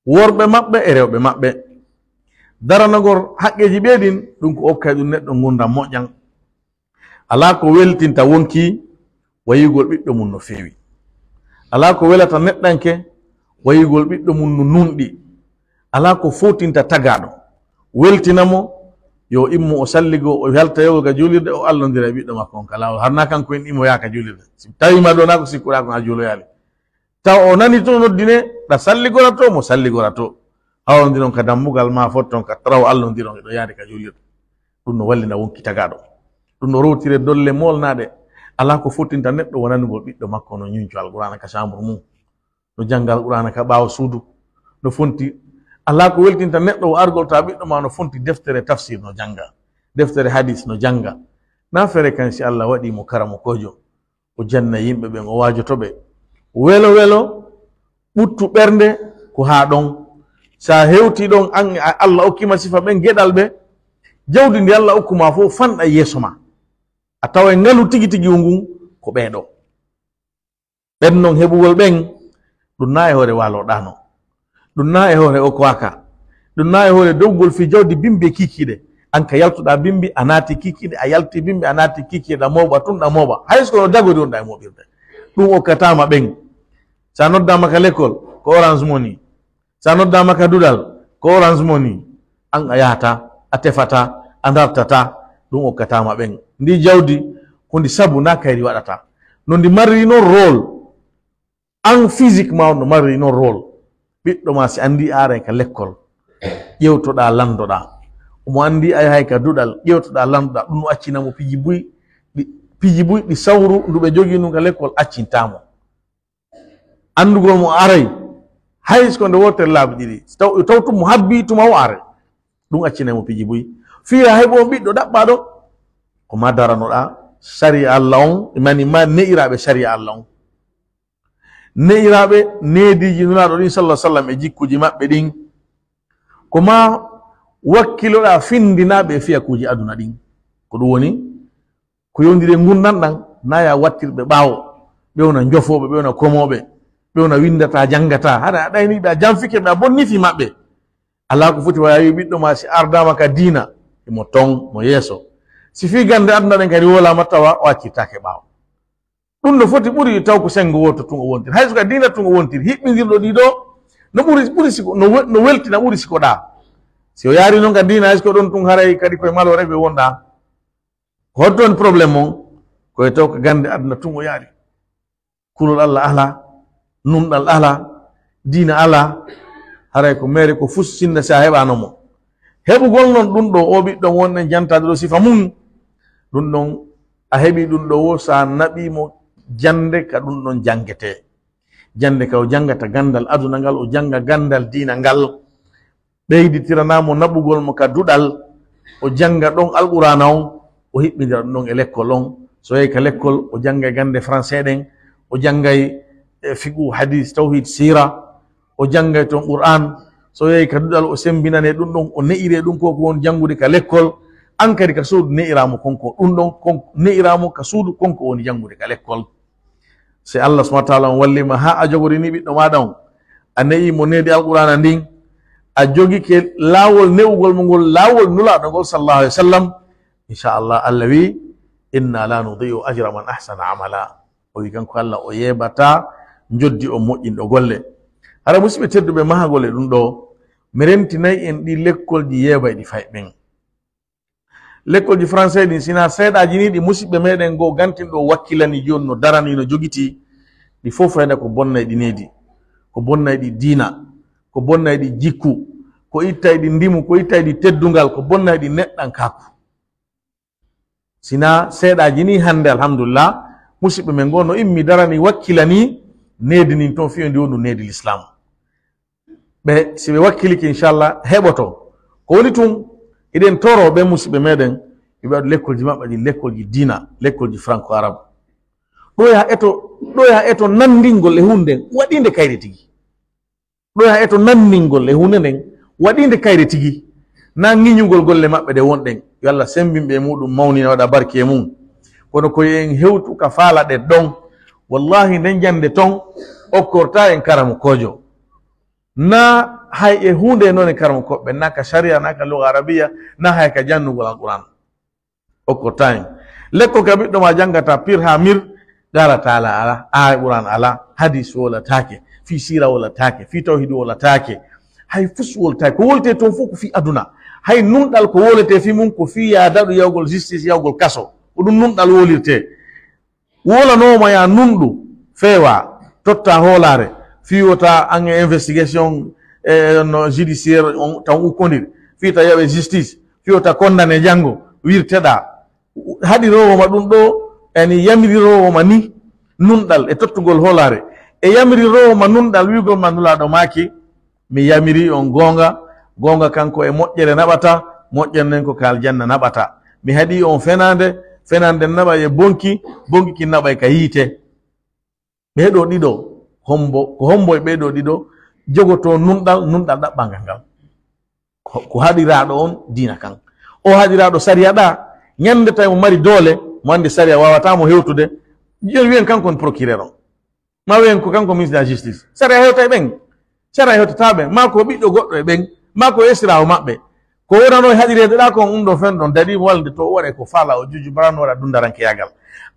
worɓe maɓɓe e rewɓe maɓɓe daranagol haqqeji ɓeɗin ɗum ko okkay ɗum neɗɗo gurdam moƴƴan ala ko weltinta wonki wayigol ɓiɗɗo mum no feewi ala ko welata neɗɗanke wayigol ɓiɗɗo mum no nunɗi ala ko fotinta tagaɗo weltinamo yo immo o salligo o halta yewol ka julirde o allodira e ɓiɗɗo makko on kala harna kanko en immo yaaka julirde tawima ɗo na ko sikkuɗa ko ha juloyali taw o nani to noddine ɗa salligora to mo salligora to hawodiron ka dammugal ma fotton ka traw allodiron eɗo yaade ka julirde ɗum no wallina wonki tagaɗo ɗum no rowtire dolle molnaɗe ala ko fotinta neɗɗo wonanugol ɓiɗɗo makko no ñunco alqur'ana ka chambre mum no jangga alqur'ana ka ɓaawo suudu no fonti ala ko weltinta neɗɗo o argol ta ɓiɗɗo ma no fonti deftere tafsir no janga deftere hadis no janga na fere kan si Allah waɗimo karamo kojo o janna yimɓe ɓen o wajotoɓe welo welo ɓuttu ɓernde ko ha ɗon sa hewti ɗon an Allah okkima sifa ɓen geɗal ɓe jawdi ndi Allah okkuma fof fanɗa yeeso ma a tawa ngalu tigi tigi ngun ko ɓeɗo ɓen non heɓugol ɓen ɗum na e hoore waloɗano ɗum na e hoore o kwaka ɗum na e hoore dowgol fi jawdi bimbi kikiɗe an ka yaltuɗa bimbi a naati kikiɗe a yalti bimbi a naati kikiɗe ɗa moɓa tun ɗa moɓa hayso no dagodi wonɗa e moɓirde ɗum okkatama ɓen sa noddama ka l'école ko orange money sa noddama ka duɗal ko orange money an a yahata a tefata a dartata ɗum okkatama ɓen ndi jawdi kondi sabu na kayri waɗata no ndi marri noon rôle an physique ma no marri noon rôle ɓiɗɗo ma si andi are ka l'école ƴewtoɗa landoɗa omo andi ay hay ka duɗal ƴewtoɗa landoɗa ɗum no accinamo piji buy ɗi sawru nduɓe jogui num ka l'école accintamo andugol mo aray haysko nde wotere laabi ɗiɗi tawtumo habbi tuma o are ɗum accinamo piji buy fiya hayɓo ɓiɗɗo ɗaɓɓaɗo ko ma daranoɗa sharia Allah on mani ma ne'iraɓe sharia Allah on ne'iraɓe nediji nulaɗo ɗin sallah sallam e jikkuji maɓɓe ɗin ko ma wakkiloɗa findinaɓe e fiyakuji aduna ɗin ko ɗum woni ko yowdiri gurdam ɗan naya wattirɓe ɓaawo ɓe wona jofoɓe ɓe wona komoɓe ɓe wona windata jangata haɗa a ɗayniɓe a janfike ɓe a bonnifi maɓɓe ala ko foti wawi ɓiɗɗo ma si ardama ka diina emo ton mo yeeso si fi gande aduna ɗen kadi wolama tawa o accirtake ɓaawo ɗum no foti ɓuri taw ko sengo woto tun o wontiri hayso ka dina tun o wontiri hiɓɓidirɗo ɗiɗo no ɓuri siko no weltina ɓuri siko ɗa si o yaari noon ka dina hayso ko ɗon tun haray kadi koye malo reɓe wonɗa hoddon probléme on koye taw ko gande aduna tun o yaari kulol Allah ala numɗal ala dina ala haray ko mere ko fussinna sa heɓanomo heɓugol noon ɗum ɗo o ɓiɗɗon wonɗen jantade ɗo sifa mum ɗum ɗon a heɓi ɗum ɗo wo sa naɓimo jande ka ɗum ɗon jangete jande ka o jangata gandal aduna ngal o janga gandal dina ngal ɓeyditiranamo naɓugol mo ka duɗal o janga ɗon alqurana on o hiɓɓidira ɗum ɗon e l'école on so yehi ka l'école o jangay gande français ɗen o jangay fiqhu hadis tawhid sira o jangay toon qur'an so yehi ka duɗal o sembinane ɗum ɗon o ne'ire ɗum koko won jangude ka l'école an kadi ka suudu ne'iramo konko ɗum ɗon ne'iramo ka suudu konko woni jangude ka l'école si Allah subhanahu wa ta'ala on wallima ha a jogori ni ɓiɗɗo maɗa on a ne'imo nedi alqur'ana ndin a jogi ke laawol ne'ugol mo ngol laawol nulaɗo ngol sallallahu alaihi wasallam inchallah Allah wi inna la nudi'u ajra man ahsana amala o wi kanko Allah o yeɓata joddi o moƴƴinɗo golle hara musidɓe tedduɓe mahagol e ɗum ɗo mi rentinayi en ɗi l'école ji yeeɓay ɗi fay ɓen l'école ji français ɗin sina seeɗaji ni ɗi musidɓe meɗen goo gantinɗo wakkilani joni no darani no jogiti ɗi fof fayda ko bonnay ɗi needi ko bonnay ɗi diina ko bonnay ɗi jikku ko ittayɗi ndimu ko ittayɗi teddungal ko bonnayɗi neɗɗan kaku sina seeɗaji ni hande alhamdulillah musidɓe men go no immi darani wakkila ni nedinin ton fiyo ndi wondu nedi l'islam ɓe si ɓe wakkiliki inchallah heɓoto ko woni tun eɗen toro ɓe musidɓe meɗen yoɓe waɗu lekkolji maɓɓe ɗi lekkolji dina lekkolji franco arabe ɗo yaha eto nandingol e hunde waɗinde kayre tigi ɗo yaha eto nandingol e hunde nden waɗinde kayre tigi na ŋiñugol golle maɓɓe ɗe wonɗen yo Allah sembinɓe e muɗum mawnina waɗa barke e mum kono koye en hewtu ka faala ɗe ɗon wallahi nden jande ton okkorta en karamo kojo na hay e hunde noon e karamo koɓɓe na ka sharia na ka luga arabiya na hay ka jannugol alquran okkorta en lekko ka ɓiɗɗo ma jangata pir ha mir garata ala quran ala hadis wolatake fi sira wolatake fi tawhid wolatake hay fus woltake ko wolte toon fof ko fi aduna hay nunɗal ko wolete fi mum ko fi yadaɗo yawgol justice yawgol kaso ko ɗum nunɗal wolirte wolanoma ya nunɗu feewa totta hoolare fiwota en investigation no judiciaire tan ukkodir fiita yaɓe justice fiwota condamné janngo wirteɗa haɗirowoma ɗum ɗo eni yamirirowoma ni nunɗal e tottugol hoolare e yamirirowoma nunɗal wigol ma nulaɗo maki mi yamiri on gonga kanko e moƴƴere naɓata moƴƴere nden ko ka aljanna naɓata mi haɗi on fenande naɓa e bonki ki naɓa e ka yiite ɓeɗo ɗiɗo ko hombo e ɓeɗo ɗiɗo jogoto nunɗal ɗaɓɓangal ngal ko haɗiraɗo on dina kan o haɗiraɗo sariya ɗa ñande tawi mo mari doole mo andi sariya wawatamo hewtude joni wiyen kanko on procureur on ma wiyen ko kanko ministre de la justice sariya hewta e ɓen sariya hewtata ɓen ma ko ɓiɗɗo goɗɗo e ɓen ma ko esirawo maɓɓe ko wonano e haɗirede ɗa kon ɗo fen ɗon daɗimo walde to o waɗe ko faala o juju barano waɗa dundarankeyagal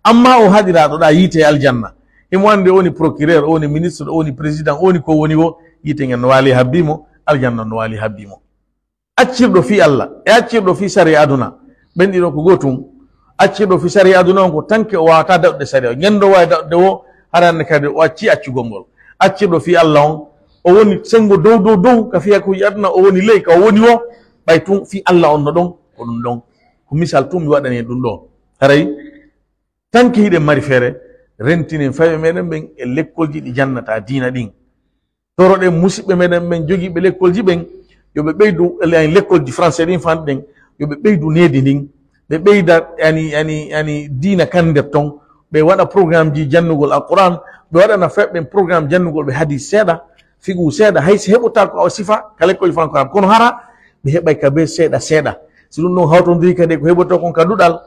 amma o haɗiraɗo ɗa yiite e aljanna imo andi o woni procureur o woni ministre o woni président o woni ko woni wo yiite ngel no waali habbimo aljanna no waali habbimo accirɗo fi Allah e accirɗo fi sariya aduna ɓen ɗiɗo ko gotum accirɗo fi sariya aduna on ko tanke o wawata daɗude sariya o ñando wawi daɗude wo haranne kadi o acci accugol ngol accirɗo fi Allah on o woni sengo dow ka fiya ko aduna o woni ley ka o woni wo ɓay tun fi Allah on no ɗon ko ɗum ɗon ko misal tun mi waɗani ɗum ɗo haray tanke hiɗen mari feere rentinen fayɓe meɗen ɓen e lekkolji ɗi jannata diina ɗin toroɗen musidɓe meɗen ɓen jogiiɓe lekkolji ɓen yoɓe ɓeydu lekkolji français ɗin fanɗi ɗen yoɓe ɓeydu needi ndin ɓe ɓeyda ani diina kan nder ton ɓe waɗa programme ji jannugol alquran ɓe waɗana feɓɓen programme jannugol ɓe haadi seeɗa figu seeɗa hay si heɓota ko sifa ka lekkolji franco arabe kono hara ɓe heɓay ka be seeɗa si ɗum ɗon hawtodiri kadi ko heɓoto kon ka duɗal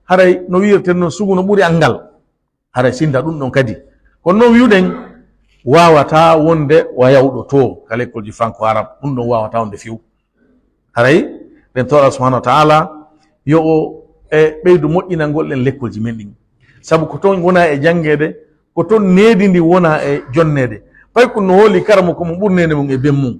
haray no wireten noon sugu no ɓuri angal haray sinda ɗum ɗon kadi kono noon wiwɗen wawata wonde wa yawɗo to ka lekkolji franco arabe ɗum ɗon wawata wonde fiw haray ɓen toɗa subhanahu wa taala yo o e ɓeydu moƴƴinalngol ɗen lekkolji men ɗin saabu ko toon wona e janngede ko toon needi ndi wona e jonnede pay ko no hooli karamo komo ɓurnede mum e ben mum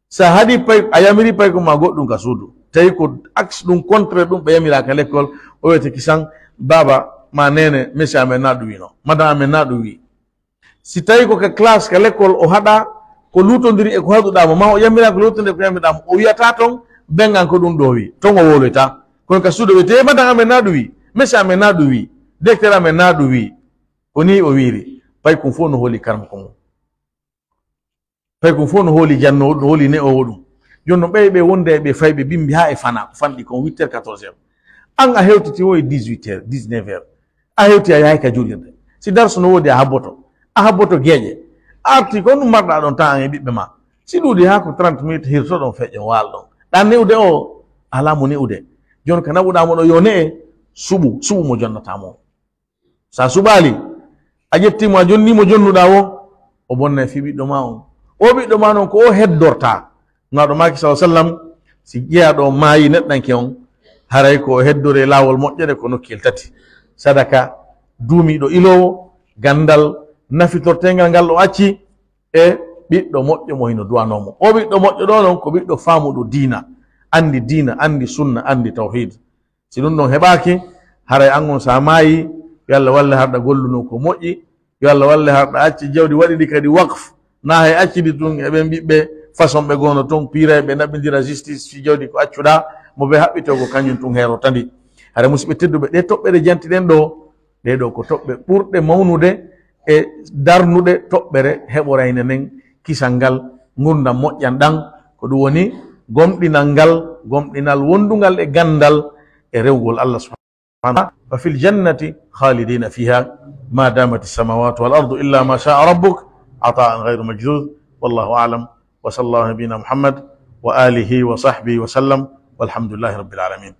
sa haɗi pay a yamiri pay ko ma goɗɗum ka suudu tawi ko axe ɗum contre ɗum ɓe yamiraka l'école o wiyete kisan baba ma nene monsieur amen na ɗum wino madame amen na ɗum wi si tawi ko ka classe ka l'école o haɗa ko lutodiri e ko haɗuɗamo ma o yamira ko lutodiri ko yamiɗamo o wiyata toon bengan ko ɗum ɗo wi ton o woloyta kono ka suudu wiyete madame amen na ɗum wi monsieur amen na ɗum wi directeur amen na ɗum wi ko ni o wiri pay kum fof no hooli karma ko mum pay kum fof no hooli janno no hooli ne o ɗum jonno ɓeyɓe wonde ɓe fayɓe bimbi ha e fana ko fanɗi kon 8h 14h an a hewtiti wo e 18h 19h a hewti a yahay ka juulirde si darso no woodi a habboto geeƴe arti ko ɗum marɗa ɗon tan an e ɓiɓɓe ma si ɗuuɗi ha ko 30 minutes hirto ɗon feƴƴo waal ɗon ɗan newde o ala mo newde joni ko naɓuɗamo ɗo yo ne e suɓu mo jonnatamo sa suɓali a ƴettimo a jonnimo jonnuɗa wo o bonna fi ɓiɗɗo ma on o ɓiɗɗo ma noon ko o heddorta naɗo maki sa sallam si ƴeya ɗo maayi neɗɗanke on haray ko heddore laawol moƴƴere ko nokkel tati sadaka duumiɗo ilowo gandal nafitortengal ngal o acci e ɓiɗɗo moƴƴo mo hino duwanomo o ɓiɗɗo moƴƴo ɗo noon ko ɓiɗɗo faamuɗo diina andi sunna andi tawhid si ɗum ɗon heɓaki haray an on sa maayi yo Allah walle harɗa golluno ko moƴƴi yo Allah walle harɗa acci jawdi waɗiɗi kadi waqf na hay accidi tun eɓen ɓiɓɓe façon ɓe gono toon piire ɓe naɓidira justice fi jawdi ko accuɗa mo ɓe haɓɓitogo kañum tun herotandi. hara musidɓe tedduɓe ɗe toɓɓere jantiɗen ɗo ɗeɗo ko toɓɓe ɓurɗe mawnude e darnuɗe toɓɓere heɓorayne nden kisal ngal gurdam moƴƴan ɗan ko ɗum woni gomɗinal ngal gomɗinal wondugal e gandal e rewgol Allah subhanahu wa fil jannati khalidina fiha ma damat as-samawati wal ardu illa ma sha'a rabbuk ata'an ghayru majdud wallahu a'lam wa sallallahu nabiyina Muhammad wa alihi wa sahbihi wa sallam walhamdulillahi rabbil alamin.